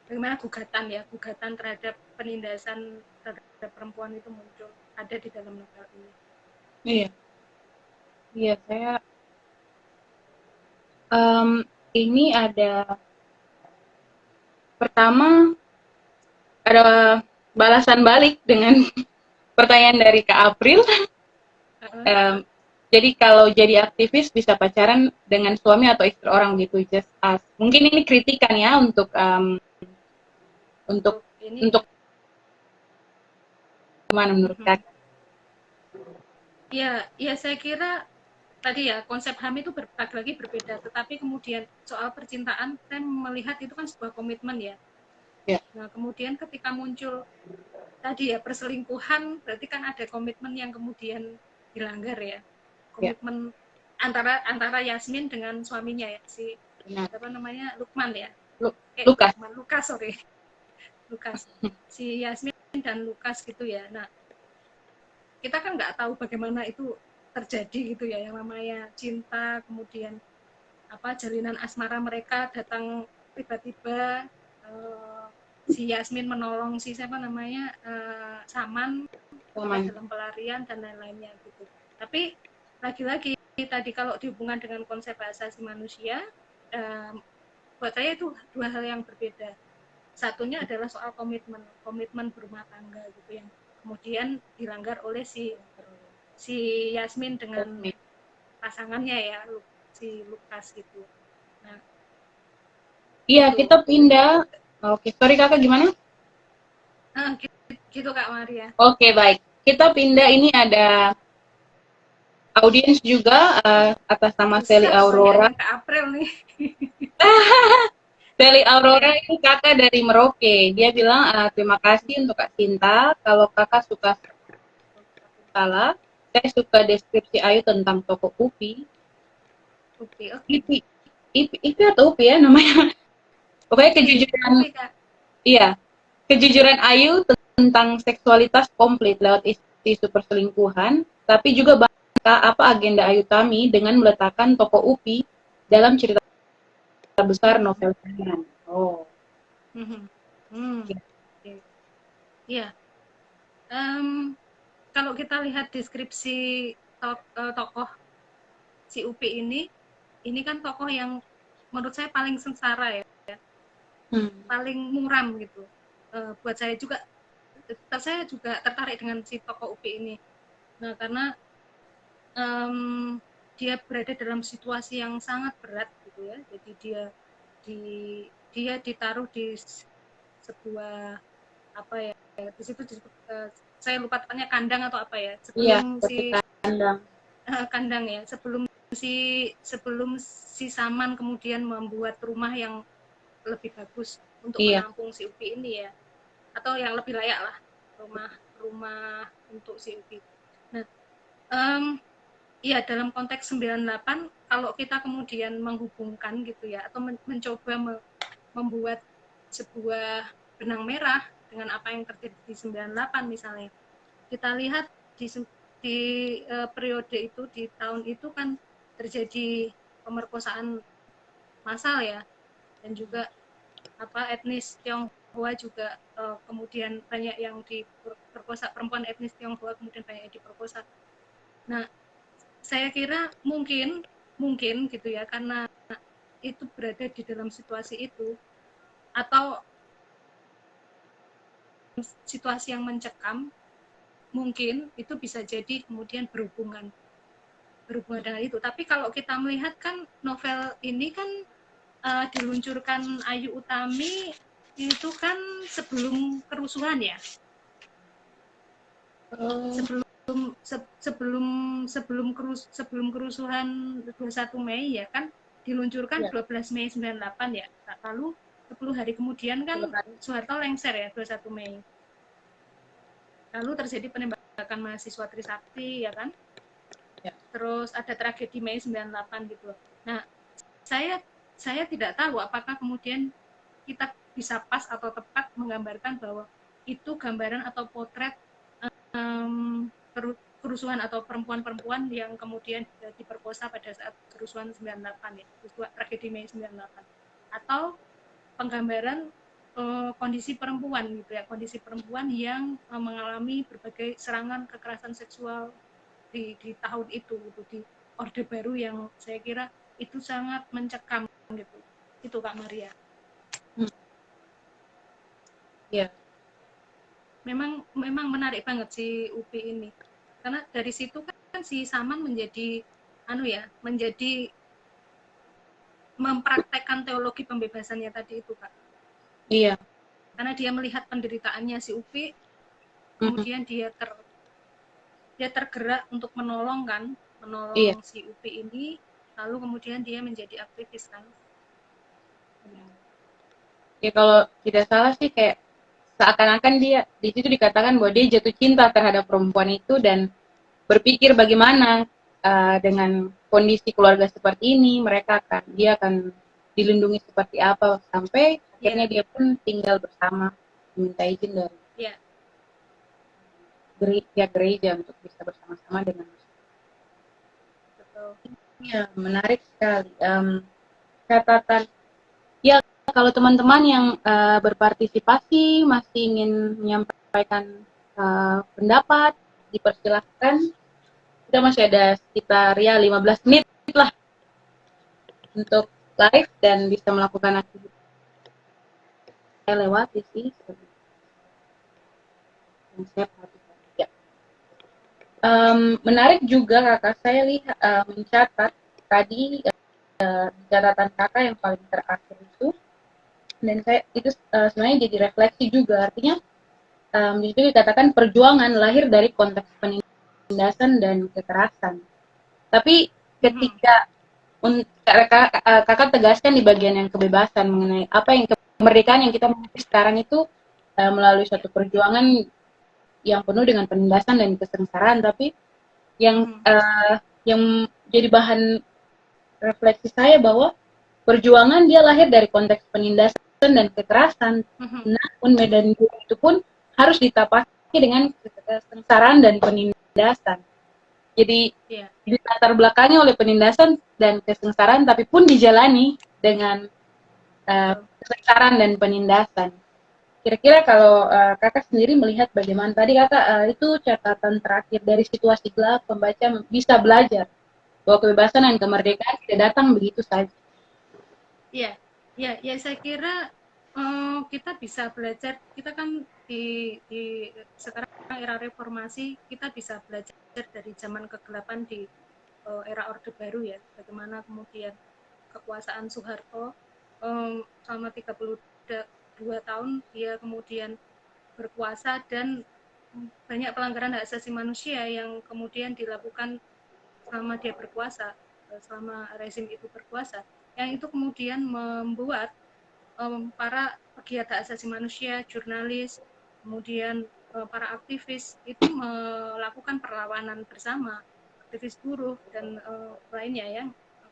Bagaimana gugatan terhadap penindasan terhadap perempuan itu muncul, ada di dalam novel ini. Iya, saya ini ada pertama ada balasan balik dengan pertanyaan dari Kak April. Jadi kalau jadi aktivis bisa pacaran dengan suami atau istri orang gitu, just ask. Mungkin ini kritikan ya untuk gimana menurut Kakak? Ya saya kira tadi ya, konsep HAM itu lagi berbeda, tetapi kemudian soal percintaan saya melihat itu kan sebuah komitmen ya. Nah kemudian ketika muncul tadi ya perselingkuhan, berarti kan ada komitmen yang kemudian dilanggar ya, komitmen antara Yasmin dengan suaminya ya, si apa namanya, Lukman ya, Lukas, si Yasmin dan Lukas gitu ya. Nah kita kan nggak tahu bagaimana itu terjadi gitu ya, yang namanya cinta, kemudian jalinan asmara mereka datang tiba-tiba, si Yasmin menolong si siapa namanya, Saman dalam pelarian dan lain-lainnya gitu. Tapi lagi-lagi tadi kalau dihubungkan dengan konsep hak asasi manusia, buat saya itu dua hal yang berbeda. Satunya adalah soal komitmen berumah tangga gitu, yang kemudian dilanggar oleh si Yasmin dengan pasangannya ya, si Lukas gitu. Nah, iya gitu. Kita pindah. Oke, sorry Kakak gimana? Gitu Kak Maria. Oke, baik. Kita pindah, ini ada audiens juga atas nama Sally Aurora. Kak April nih. Sally Aurora ini kakak dari Merauke. Dia bilang terima kasih untuk Kak Cinta. Kalau kakak suka salah, saya suka deskripsi Ayu tentang toko Upi. Ipi atau Upi ya namanya. Pokoknya kejujuran. Iya, kejujuran Ayu tentang seksualitas komplit lewat isu perselingkuhan, tapi juga apa agenda Ayu Tami dengan meletakkan toko Upi dalam cerita besar novel kalian. Oh. Iya. Kalau kita lihat deskripsi tokoh si Upi ini kan tokoh yang menurut saya paling sengsara ya, paling muram gitu. Buat saya juga tertarik dengan si tokoh Upi ini. Nah karena dia berada dalam situasi yang sangat berat gitu ya, jadi dia ditaruh di sebuah apa ya, di situ saya lupa tepatnya kandang atau apa ya, sebelum kandang ya, sebelum si Saman kemudian membuat rumah yang lebih bagus untuk menampung si Upi ini ya, atau yang lebih layak lah, rumah untuk si Upi. Nah iya, dalam konteks 98, kalau kita kemudian menghubungkan gitu ya, atau mencoba membuat sebuah benang merah dengan apa yang terjadi di 98 misalnya, kita lihat di periode itu, di tahun itu kan terjadi pemerkosaan massal ya, dan juga etnis Tionghoa juga kemudian banyak yang diperkosa, perempuan etnis Tionghoa kemudian banyak yang diperkosa. Nah, saya kira mungkin gitu ya, karena itu berada di dalam situasi itu, atau situasi yang mencekam, mungkin itu bisa jadi kemudian berhubungan dengan itu. Tapi kalau kita melihat kan novel ini kan diluncurkan Ayu Utami itu kan sebelum kerusuhan ya, sebelum kerusuhan 21 Mei ya kan, diluncurkan 12 Mei 98 ya. Lalu 10 hari kemudian kan Soeharto lengser ya, 21 Mei. Lalu terjadi penembakan mahasiswa Trisakti ya kan. Terus ada tragedi Mei 98 gitu. Nah, saya tidak tahu apakah kemudian kita bisa pas atau tepat menggambarkan bahwa itu gambaran atau potret kerusuhan atau perempuan-perempuan yang kemudian diperkosa pada saat kerusuhan 98 ya, tragedi Mei 98, atau penggambaran kondisi perempuan gitu ya, kondisi perempuan yang mengalami berbagai serangan kekerasan seksual di tahun itu gitu, di Orde Baru yang saya kira itu sangat mencekam gitu. Itu Kak Maria. Iya. Memang menarik banget si UPI ini. Karena dari situ kan si Saman menjadi menjadi mempraktekkan teologi pembebasannya tadi itu, Kak. Iya. Karena dia melihat penderitaannya si UPI, kemudian dia tergerak untuk menolong si UPI ini, lalu kemudian dia menjadi aktivis kan. Ya kalau tidak salah sih kayak seakan-akan dia di situ dikatakan bahwa dia jatuh cinta terhadap perempuan itu dan berpikir bagaimana dengan kondisi keluarga seperti ini dia akan dilindungi seperti apa sampai akhirnya dia pun tinggal bersama, minta izin dari pihak gereja untuk bisa bersama-sama dengan. Betul. Ya, menarik sekali. Catatan ya, kalau teman-teman yang berpartisipasi masih ingin menyampaikan pendapat, dipersilahkan. Kita masih ada sekitar 15 menit lah untuk live dan bisa melakukan aktivitas. Saya lewati sih yang saya perhatikan. Ya. Menarik juga kakak, saya lihat mencatat tadi catatan kakak yang paling terakhir itu, dan saya itu sebenarnya jadi refleksi juga, artinya di situ dikatakan perjuangan lahir dari konteks penindasan dan kekerasan. Tapi ketika kakak tegaskan di bagian yang kebebasan mengenai apa yang kemerdekaan yang kita miliki sekarang itu melalui suatu perjuangan yang penuh dengan penindasan dan kesengsaraan, tapi yang jadi bahan refleksi saya bahwa perjuangan dia lahir dari konteks penindasan dan kekerasan, namun medan itu pun harus ditapaki dengan kesengsaraan dan penindasan. Jadi dilatar belakangi oleh penindasan dan kesengsaraan, tapi pun dijalani dengan kesengsaraan dan penindasan. Kira-kira kalau kakak sendiri melihat bagaimana tadi kakak itu catatan terakhir dari situasi gelap, pembaca bisa belajar bahwa kebebasan dan kemerdekaan tidak datang begitu saja. Iya, saya kira kita bisa belajar, kita kan di sekarang era reformasi, kita bisa belajar dari zaman kegelapan di era Orde Baru ya, bagaimana kemudian kekuasaan Soeharto selama 32 tahun dia kemudian berkuasa, dan banyak pelanggaran hak asasi manusia yang kemudian dilakukan selama dia berkuasa, selama rezim itu berkuasa, yang itu kemudian membuat para pegiat hak asasi manusia, jurnalis, kemudian para aktivis itu melakukan perlawanan bersama, aktivis buruh dan lainnya ya,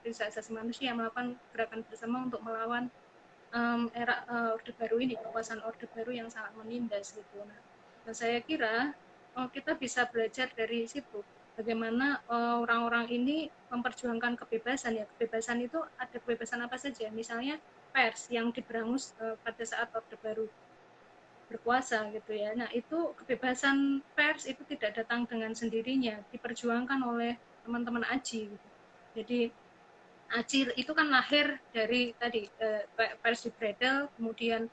aktivis asasi manusia melakukan gerakan bersama untuk melawan era Orde Baru ini, kekuasaan Orde Baru yang sangat menindas gitu. Nah, saya kira kita bisa belajar dari situ bagaimana orang-orang ini memperjuangkan kebebasan ya. Kebebasan itu ada kebebasan apa saja, misalnya pers yang diberangus pada saat Orde Baru berkuasa gitu ya. Nah, itu kebebasan pers itu tidak datang dengan sendirinya, diperjuangkan oleh teman-teman AJI gitu. Jadi AJI itu kan lahir dari tadi pers dibredel, kemudian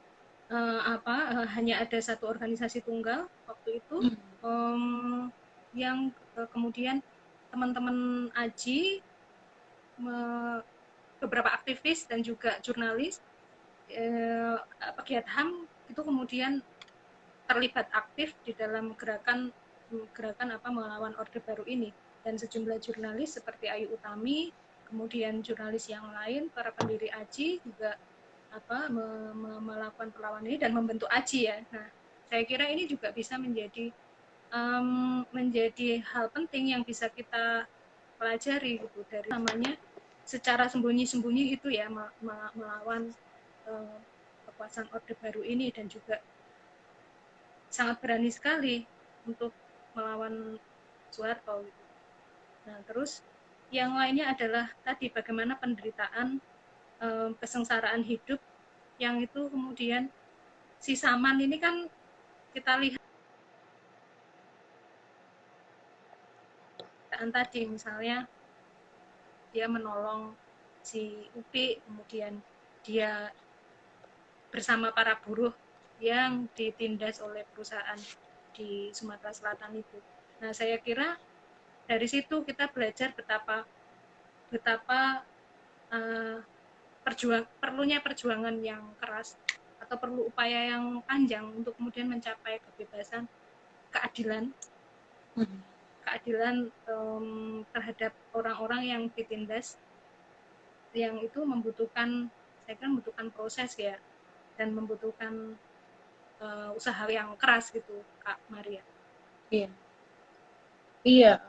hanya ada satu organisasi tunggal waktu itu, yang kemudian teman-teman AJI, beberapa aktivis dan juga jurnalis pegiat HAM itu kemudian terlibat aktif di dalam gerakan melawan Orde Baru ini, dan sejumlah jurnalis seperti Ayu Utami, kemudian jurnalis yang lain, para pendiri AJI juga melakukan perlawanan ini dan membentuk AJI ya. Nah, saya kira ini juga bisa menjadi hal penting yang bisa kita pelajari gitu dari namanya secara sembunyi-sembunyi itu ya melawan kekuasaan Orde Baru ini, dan juga sangat berani sekali untuk melawan Soeharto gitu. Nah, terus yang lainnya adalah tadi bagaimana penderitaan kesengsaraan hidup yang itu kemudian si Saman ini kan kita lihat tadi misalnya dia menolong si Upi, kemudian dia bersama para buruh yang ditindas oleh perusahaan di Sumatera Selatan itu. Nah, saya kira dari situ kita belajar betapa perlunya perjuangan yang keras atau perlu upaya yang panjang untuk kemudian mencapai kebebasan, keadilan terhadap orang-orang yang ditindas, yang itu membutuhkan, saya kira membutuhkan proses ya, dan membutuhkan usaha yang keras gitu, Kak Maria. Iya. Iya.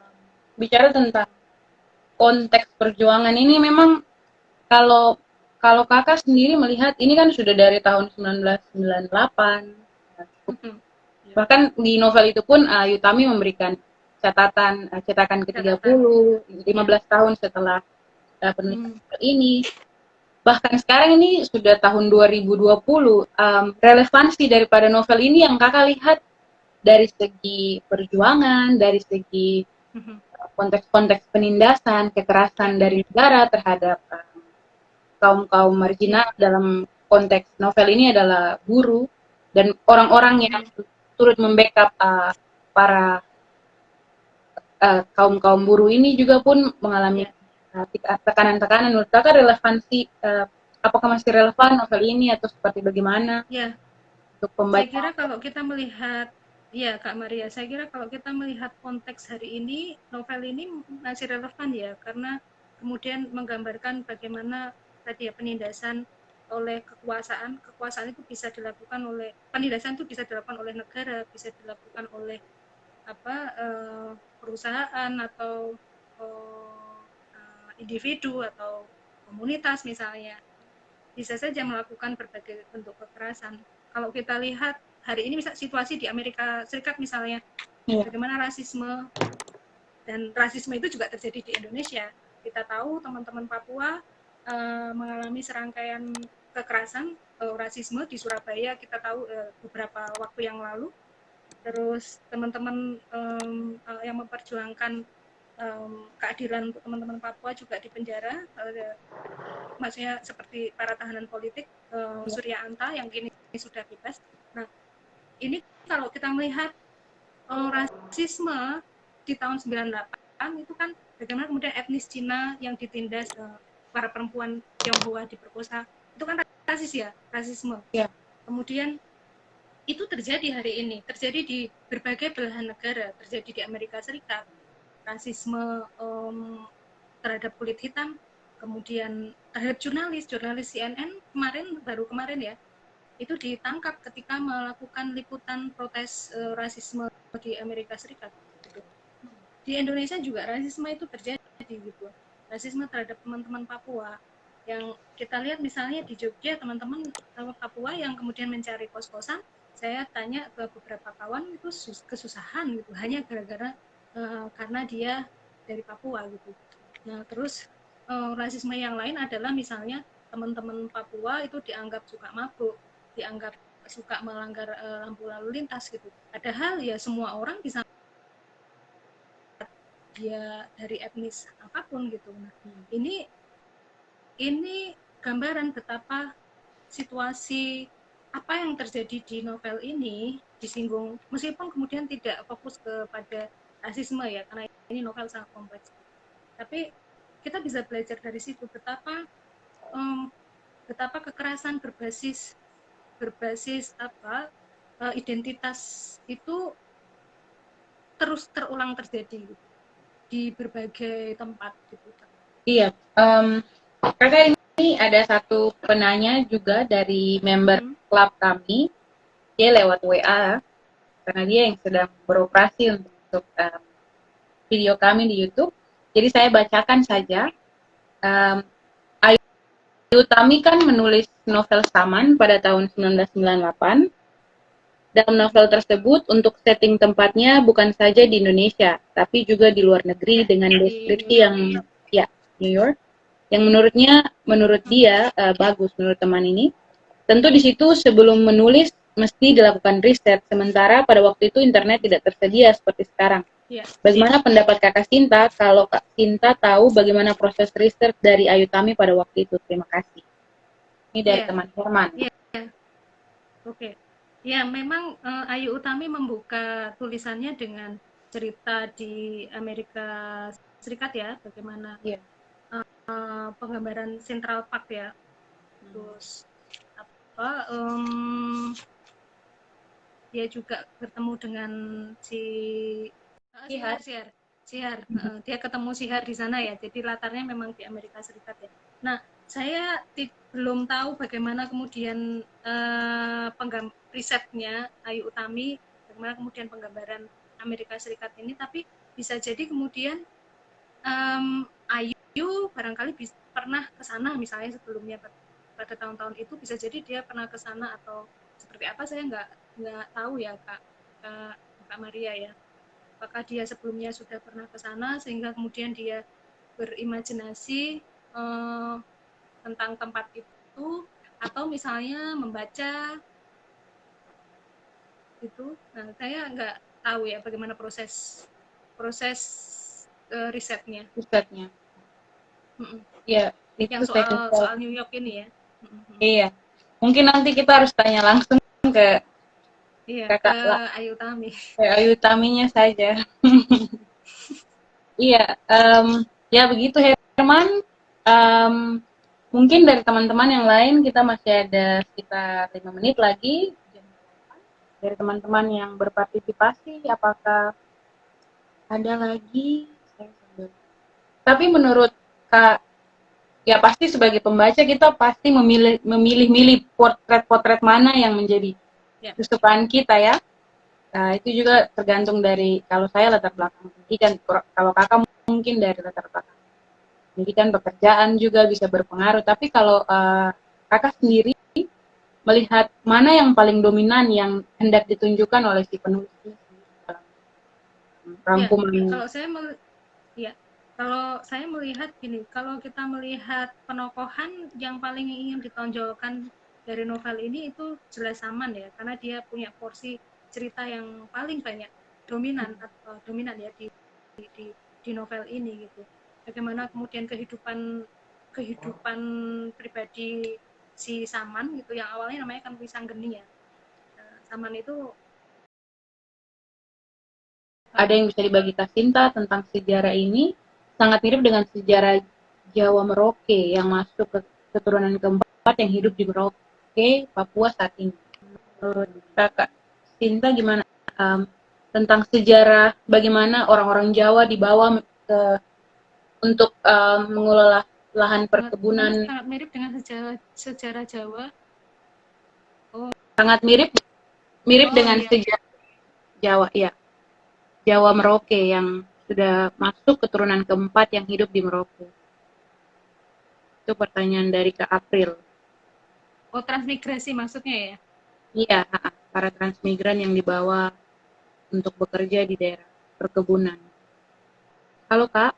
Bicara tentang konteks perjuangan ini, memang kalau kakak sendiri melihat ini kan sudah dari tahun 1998. Bahkan di novel itu pun Yutami memberikan cetakan ke-30, 15 tahun setelah penulisan ini. Bahkan sekarang ini sudah tahun 2020, relevansi daripada novel ini yang kakak lihat dari segi perjuangan, dari segi konteks-konteks penindasan, kekerasan dari negara terhadap kaum marginal, dalam konteks novel ini adalah buruh dan orang-orang yang turut membackup para kaum buruh ini juga pun mengalami tekanan-tekanan. Menurut kakak relevansi, apakah masih relevan novel ini atau seperti bagaimana untuk pembaca? Saya kira kalau kita melihat, ya Kak Maria, saya kira kalau kita melihat konteks hari ini, novel ini masih relevan ya, karena kemudian menggambarkan bagaimana tadi ya penindasan oleh kekuasaan itu bisa dilakukan oleh, penindasan itu bisa dilakukan oleh negara, bisa dilakukan oleh perusahaan atau individu atau komunitas misalnya, bisa saja melakukan berbagai bentuk kekerasan. Kalau kita lihat hari ini misal situasi di Amerika Serikat misalnya, bagaimana rasisme, dan rasisme itu juga terjadi di Indonesia. Kita tahu teman-teman Papua mengalami serangkaian kekerasan rasisme di Surabaya, kita tahu beberapa waktu yang lalu. Terus teman-teman yang memperjuangkan keadilan untuk teman-teman Papua juga di penjara, maksudnya seperti para tahanan politik, Surya Anta yang kini sudah bebas. Nah, ini kalau kita melihat rasisme di tahun 98 itu kan bagaimana kemudian etnis Cina yang ditindas, para perempuan Tionghoa diperkosa, itu kan rasis ya, rasisme. Kemudian itu terjadi hari ini, terjadi di berbagai belahan negara, terjadi di Amerika Serikat, rasisme terhadap kulit hitam, kemudian terhadap jurnalis CNN baru kemarin ya, itu ditangkap ketika melakukan liputan protes rasisme di Amerika Serikat. Di Indonesia juga rasisme itu terjadi gitu. rasisme terhadap teman-teman Papua. Yang kita lihat misalnya di Jogja, teman-teman Papua yang kemudian mencari kos-kosan, saya tanya ke beberapa kawan itu kesusahan gitu, hanya gara-gara karena dia dari Papua gitu. Nah terus rasisme yang lain adalah misalnya teman-teman Papua itu dianggap suka mabuk, dianggap suka melanggar lampu lalu lintas gitu. Padahal ya semua orang bisa, dia dari etnis apapun gitu. Nah, ini gambaran betapa situasi apa yang terjadi di novel ini disinggung, meskipun kemudian tidak fokus kepada rasisme ya, karena ini novel sangat kompleks. Tapi kita bisa belajar dari situ betapa betapa kekerasan berbasis apa identitas itu terus terulang terjadi gitu, di berbagai tempat gitu. Iya, kakak ini ada satu penanya juga dari member klub kami, dia lewat WA karena dia yang sedang beroperasi untuk video kami di YouTube. Jadi saya bacakan saja. Ayu Tami kan menulis novel Saman pada tahun 1998. Dalam novel tersebut, untuk setting tempatnya bukan saja di Indonesia, tapi juga di luar negeri dengan deskripsi yang, ya, New York, yang menurut dia bagus menurut teman ini. Tentu di situ sebelum menulis mesti dilakukan riset, sementara pada waktu itu internet tidak tersedia seperti sekarang. Bagaimana pendapat Kakak Sinta kalau Kak Sinta tahu bagaimana proses riset dari Ayu Tami pada waktu itu? Terima kasih. Ini dari teman Herman. Oke. Ya, memang Ayu Utami membuka tulisannya dengan cerita di Amerika Serikat ya, bagaimana penggambaran Central Park ya. Terus apa dia juga bertemu dengan si Sihar. Dia ketemu Sihar di sana ya, jadi latarnya memang di Amerika Serikat ya. Nah, saya belum tahu bagaimana kemudian risetnya Ayu Utami, bagaimana kemudian penggambaran Amerika Serikat ini, tapi bisa jadi kemudian Ayu barangkali pernah ke sana misalnya sebelumnya pada tahun-tahun itu, bisa jadi dia pernah ke sana atau seperti apa, saya nggak tahu ya Kak Maria ya. Apakah dia sebelumnya sudah pernah ke sana sehingga kemudian dia berimajinasi tentang tempat itu, atau misalnya membaca itu. Nah, saya nggak tahu ya bagaimana proses risetnya. Ya, itu yang soal New York ini ya. Iya, mungkin nanti kita harus tanya langsung ke Kakak Ayu Tami. Ke Ayu Taminya saja. Iya, ya begitu Herman. Mungkin dari teman-teman yang lain kita masih ada sekitar 5 menit lagi. Dari teman-teman yang berpartisipasi, apakah ada lagi? Tapi menurut Kak, ya pasti sebagai pembaca kita pasti memilih potret-potret mana yang menjadi kesukaan kita ya. Nah, itu juga tergantung dari, kalau saya latar belakang pendidikan, kalau kakak mungkin dari latar belakang pendidikan, pekerjaan juga bisa berpengaruh. Tapi kalau kakak sendiri melihat mana yang paling dominan yang hendak ditunjukkan oleh si penulis dalam rangkuman. Kalau saya melihat gini, kalau kita melihat penokohan yang paling ingin ditonjolkan dari novel ini itu jelas Saman ya, karena dia punya porsi cerita yang paling banyak, dominan ya di novel ini gitu. Bagaimana kemudian kehidupan pribadi si Saman gitu, yang awalnya namanya kan Wisanggeni ya. Saman itu ada yang bisa dibagi Kak Sinta tentang sejarah ini, sangat mirip dengan sejarah Jawa Merauke yang masuk ke keturunan keempat yang hidup di Merauke, Papua saat ini. Menurut Kakak Sinta gimana tentang sejarah bagaimana orang-orang Jawa dibawa untuk mengelola lahan perkebunan? Sangat mirip dengan sejarah Jawa. Sangat mirip dengan sejarah Jawa, ya. Jawa Merauke yang sudah masuk keturunan keempat yang hidup di Merauke. Itu pertanyaan dari Kak April. Oh, transmigrasi maksudnya ya? Iya, para transmigran yang dibawa untuk bekerja di daerah perkebunan. Halo Kak.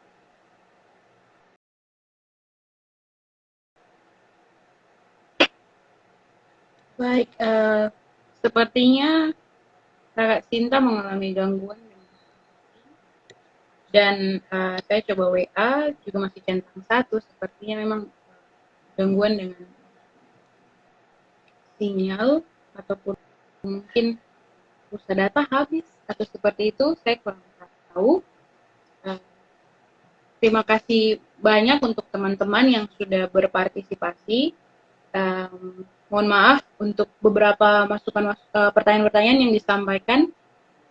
Baik, sepertinya Kakak Cinta mengalami gangguan dan saya coba WA juga masih centang satu, sepertinya memang gangguan dengan sinyal ataupun mungkin pulsa data habis atau seperti itu, saya kurang tahu. Eh, Terima kasih banyak untuk teman-teman yang sudah berpartisipasi. Mohon maaf untuk beberapa pertanyaan-pertanyaan yang disampaikan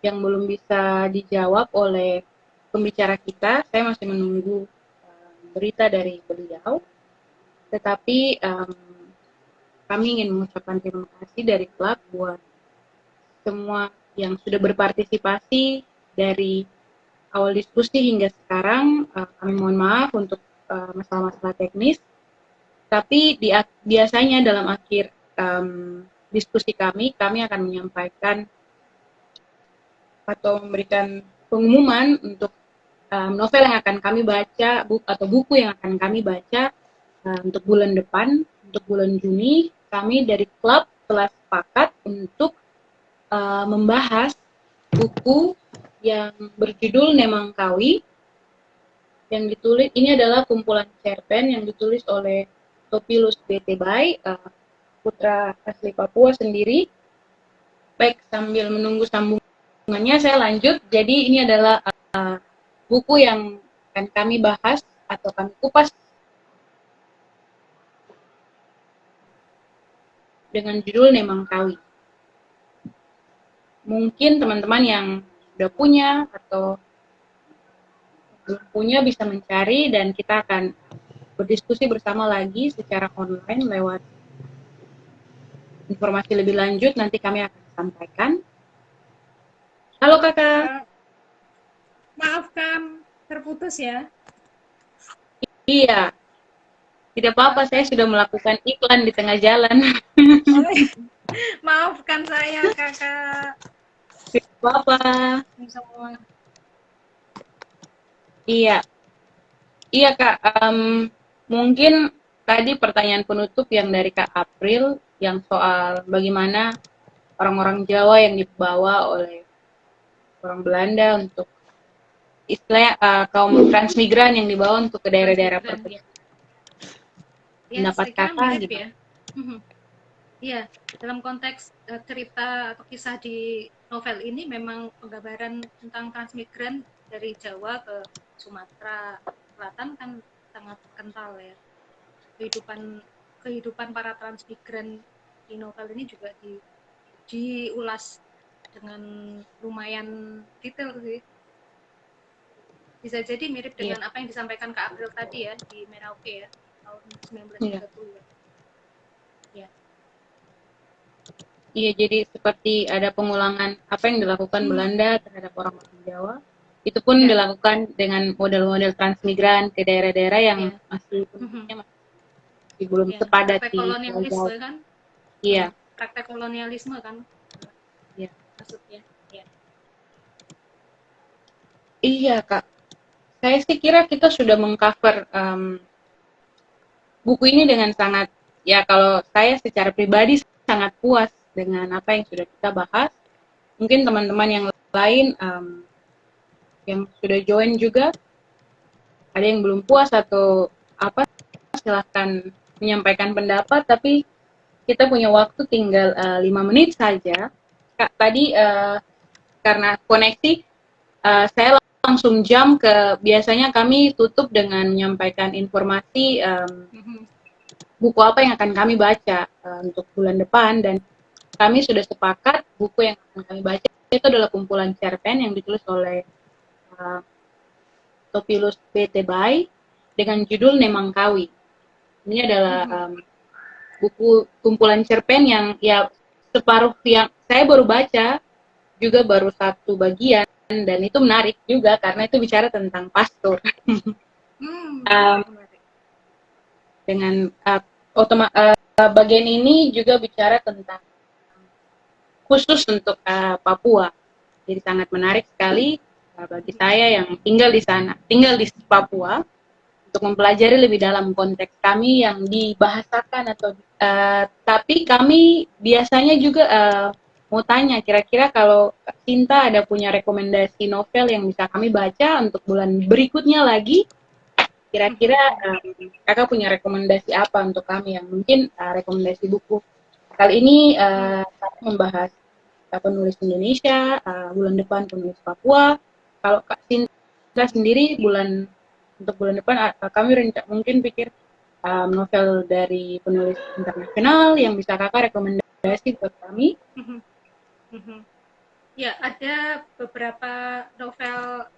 yang belum bisa dijawab oleh pembicara kita. Saya masih menunggu berita dari beliau. Tetapi kami ingin mengucapkan terima kasih dari klub buat semua yang sudah berpartisipasi dari awal diskusi hingga sekarang. Kami mohon maaf untuk masalah-masalah teknis. Tapi biasanya dalam akhir diskusi kami akan menyampaikan atau memberikan pengumuman untuk novel yang akan kami baca, atau buku yang akan kami baca untuk bulan depan, untuk bulan Juni. Kami dari klub telah sepakat untuk membahas buku yang berjudul Nemangkawi, yang ditulis, ini adalah kumpulan cerpen yang ditulis oleh Topilus B. Tebay, putra asli Papua sendiri. Baik, sambil menunggu sambungannya saya lanjut. Jadi ini adalah buku yang akan kami bahas atau kami kupas dengan judul Nemangkawi. Mungkin teman-teman yang sudah punya atau belum punya bisa mencari, dan kita akan berdiskusi bersama lagi secara online lewat informasi lebih lanjut nanti kami akan sampaikan. Halo kakak. Maafkan terputus ya. Iya, tidak apa-apa, saya sudah melakukan iklan di tengah jalan. Maafkan saya kakak. Tidak apa-apa. Semua. Iya, iya kak. Mungkin tadi pertanyaan penutup yang dari Kak April yang soal bagaimana orang-orang Jawa yang dibawa oleh orang Belanda untuk istilahnya kaum transmigran yang dibawa untuk ke daerah-daerah perkebunan. Ya, Pendapat saya kira kakak mirip gimana? ya. Iya, dalam konteks cerita atau kisah di novel ini memang penggambaran tentang transmigran dari Jawa ke Sumatera Selatan kan sangat kental ya. Kehidupan para transmigran di novel ini juga diulas dengan lumayan detail sih. Bisa jadi mirip dengan apa yang disampaikan Kak April tadi ya di Merauke ya tahun 1930 ya. Ya. Iya, jadi seperti ada pengulangan apa yang dilakukan Belanda terhadap orang-orang Jawa. Itu pun dilakukan dengan model-model transmigran ke daerah-daerah yang masih penduduknya masih belum sepadat praktek di kolonialisme Jawa. kan? Iya. Praktek kolonialisme kan? Iya. Maksudnya. Ya. Iya, Kak. Saya sih kira kita sudah mengcover buku ini dengan sangat, ya kalau saya secara pribadi sangat puas dengan apa yang sudah kita bahas. Mungkin teman-teman yang lain yang sudah join juga ada yang belum puas atau apa, silahkan menyampaikan pendapat, tapi kita punya waktu tinggal 5 menit saja. Kak, tadi karena koneksi saya langsung jam ke, biasanya kami tutup dengan menyampaikan informasi buku apa yang akan kami baca untuk bulan depan, dan kami sudah sepakat buku yang akan kami baca itu adalah kumpulan cerpen yang ditulis oleh Topilus B. Tebay dengan judul Nemangkawi. Ini adalah buku kumpulan cerpen yang ya separuh yang saya baru baca, juga baru satu bagian, dan itu menarik juga karena itu bicara tentang pastor. dengan bagian ini juga bicara tentang khusus untuk Papua. Jadi sangat menarik sekali bagi saya yang tinggal di sana, tinggal di Papua, untuk mempelajari lebih dalam konteks kami yang dibahasakan atau tapi kami biasanya juga mau tanya kira-kira kalau Kak Cinta ada punya rekomendasi novel yang bisa kami baca untuk bulan berikutnya lagi, kira-kira kakak punya rekomendasi apa untuk kami yang mungkin rekomendasi buku kali ini kami membahas penulis Indonesia, bulan depan penulis Papua. Kalau Kak Cinta sendiri untuk bulan depan kami mungkin pikir novel dari penulis internasional yang bisa kakak rekomendasi buat kami. Ya, ada beberapa novel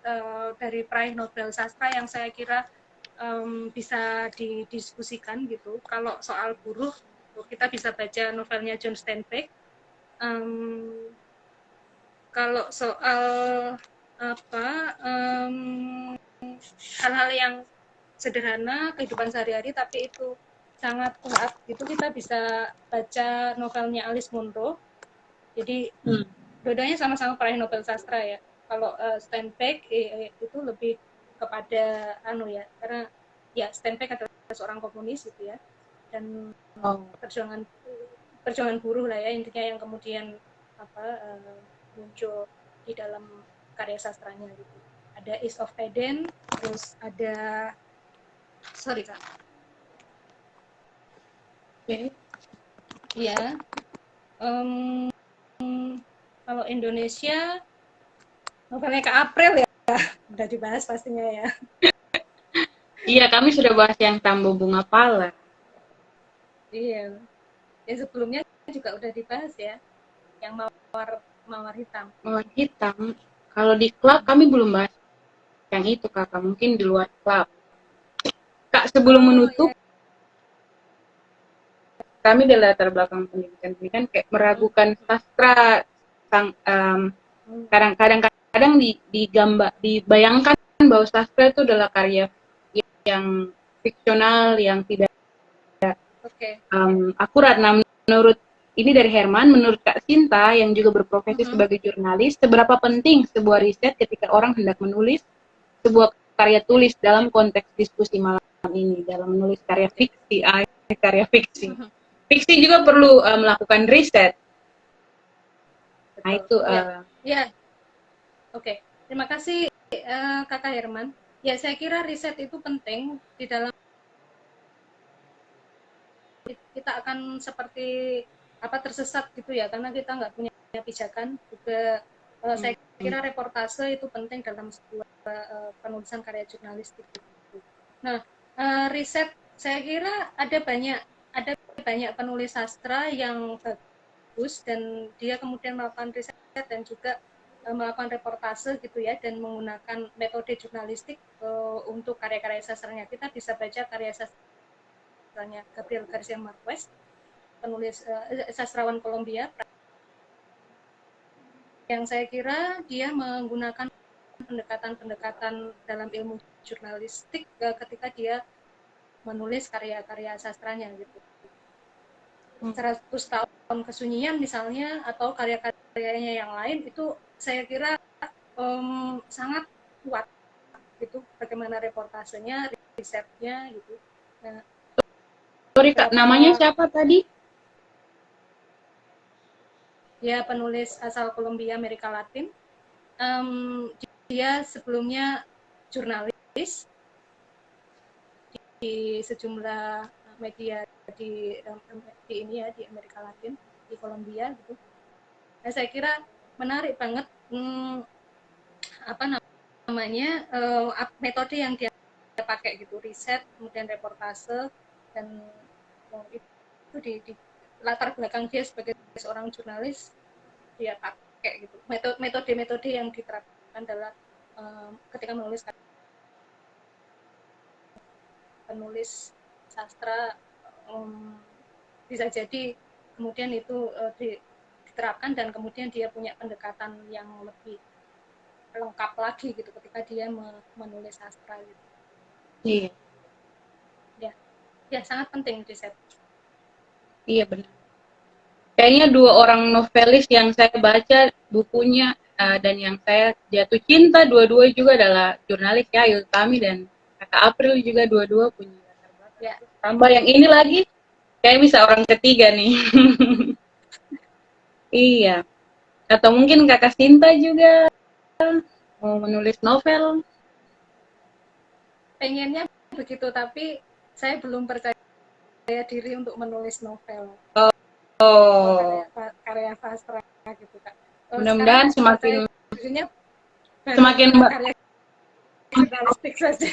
dari peraih Nobel Sastra yang saya kira bisa didiskusikan gitu. Kalau soal buruh, kita bisa baca novelnya John Steinbeck. Kalau soal apa hal-hal yang sederhana kehidupan sehari-hari tapi itu sangat kuat, itu kita bisa baca novelnya Alice Munro. Jadi dua-duanya sama-sama peraih Nobel Sastra ya. Kalau Steinbeck itu lebih kepada karena ya Steinbeck adalah seorang komunis gitu ya, dan perjuangan buruh lah ya intinya yang kemudian muncul di dalam karya sastranya gitu. Ada East of Eden, terus ada kak. Ya, kalau Indonesia novelnya Kak April ya, udah dibahas pastinya ya. Iya, kami sudah bahas yang Tambo Bunga Pala. Iya, yang sebelumnya juga udah dibahas ya, yang Mawar Hitam. Mawar Hitam, kalau di klub kami belum bahas yang itu kakak, mungkin di luar klub. Kak, sebelum menutup, kami di latar belakang pendidikan kayak meragukan sastra, kadang-kadang dibayangkan bahwa sastra itu adalah karya yang fiksional, yang tidak akurat. Nah, menurut ini dari Herman, menurut Kak Sinta yang juga berprofesi sebagai jurnalis, seberapa penting sebuah riset ketika orang hendak menulis sebuah karya tulis dalam konteks diskusi malam ini, dalam menulis karya fiksi, fiksi juga perlu melakukan riset. Nah itu Oke. Terima kasih Kakak Herman. Ya, saya kira riset itu penting di dalam kita akan seperti tersesat gitu ya, karena kita nggak punya pijakan. Juga saya kira reportase itu penting dalam sebuah penulisan karya jurnalistik gitu. Nah, riset saya kira ada banyak penulis sastra yang bagus dan dia kemudian melakukan riset dan juga melakukan reportase gitu ya, dan menggunakan metode jurnalistik untuk karya-karya sastranya. Kita bisa baca karya sastranya Gabriel Garcia Marquez, penulis sastrawan Kolombia, yang saya kira dia menggunakan pendekatan-pendekatan dalam ilmu jurnalistik ketika dia menulis karya-karya sastranya gitu. 100 tahun kesunyian misalnya, atau karya-karyanya yang lain, itu saya kira sangat kuat gitu, bagaimana reportasenya, risetnya gitu. Nah, sorry Kak, namanya siapa tadi? Dia penulis asal Kolombia, Amerika Latin. Dia sebelumnya jurnalis di sejumlah media di Amerika Latin, di Kolombia gitu. Nah, saya kira menarik banget metode yang dia pakai gitu, riset, kemudian reportase, dan itu di latar belakang dia sebagai seorang jurnalis dia pakai gitu. Metode-metode yang diterapkan adalah ketika penulis sastra, bisa jadi kemudian itu diterapkan dan kemudian dia punya pendekatan yang lebih lengkap lagi gitu ketika dia menulis sastra gitu. Iya. Ya. Ya, sangat penting riset. Iya benar. Kayaknya dua orang novelis yang saya baca bukunya dan yang saya jatuh cinta dua-dua juga adalah jurnalis ya, Ayu Utami dan Kakak April juga dua-dua punya latar belakang. Ya, Tambah yang ini lagi, kayak bisa orang ketiga nih. Iya. Atau mungkin Kakak Sinta juga mau menulis novel. pengennya begitu, tapi saya belum percaya diri untuk menulis novel atau Oh, karya sastra gitu Kak. Sekarang mudah-mudahan percaya semakin dirinya baru semakin karya jurnalistik saja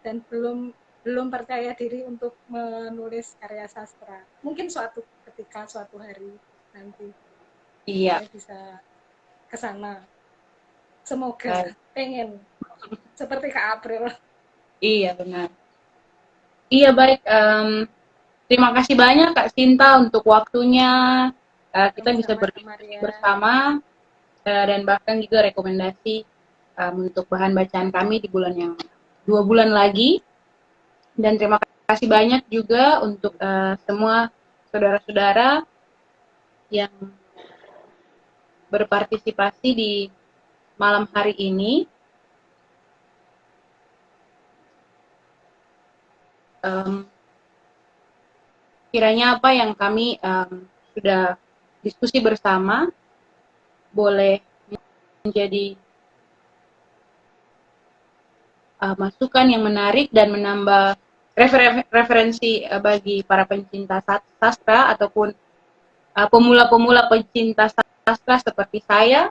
dan belum percaya diri untuk menulis karya sastra. Mungkin suatu ketika, suatu hari nanti iya. saya bisa ke sana. Semoga, Baik. pengen seperti Kak April. Iya benar. Iya baik. Terima kasih banyak Kak Sinta untuk waktunya. Kita bisa Sama-sama Kak berdiskusi Maria. bersama dan bahkan juga rekomendasi untuk bahan bacaan kami di bulan yang 2 bulan lagi. Dan terima kasih banyak juga untuk semua saudara-saudara yang berpartisipasi di malam hari ini. Um, Kiranya apa yang kami sudah diskusi bersama boleh menjadi masukan yang menarik dan menambah referensi bagi para pencinta sastra ataupun pemula-pemula pencinta sastra seperti saya.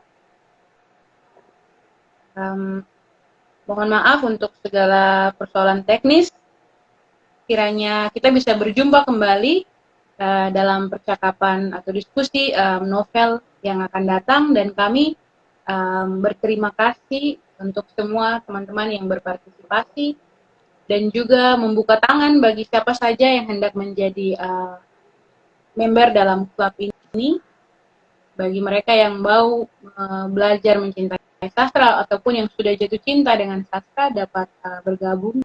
Mohon maaf untuk segala persoalan teknis. Kiranya kita bisa berjumpa kembali dalam percakapan atau diskusi novel yang akan datang, dan kami berterima kasih untuk semua teman-teman yang berpartisipasi dan juga membuka tangan bagi siapa saja yang hendak menjadi member dalam klub ini. Bagi mereka yang mau belajar mencintai sastra ataupun yang sudah jatuh cinta dengan sastra dapat bergabung,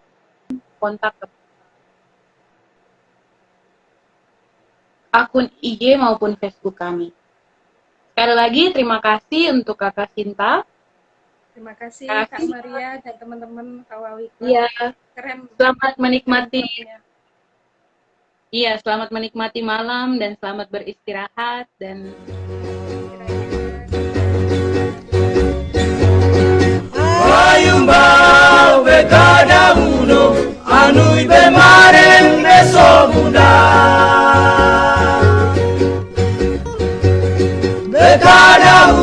kontak ke akun IG maupun Facebook kami. Sekali lagi terima kasih untuk Kakak Sinta. Terima kasih Kak Maria dan teman-teman Kawawi Club. Iya. Keren. Selamat menikmati. Keren. Iya, selamat menikmati malam dan selamat beristirahat dan Ayumbau be cada uno, anui be maren be sobunda. Be cada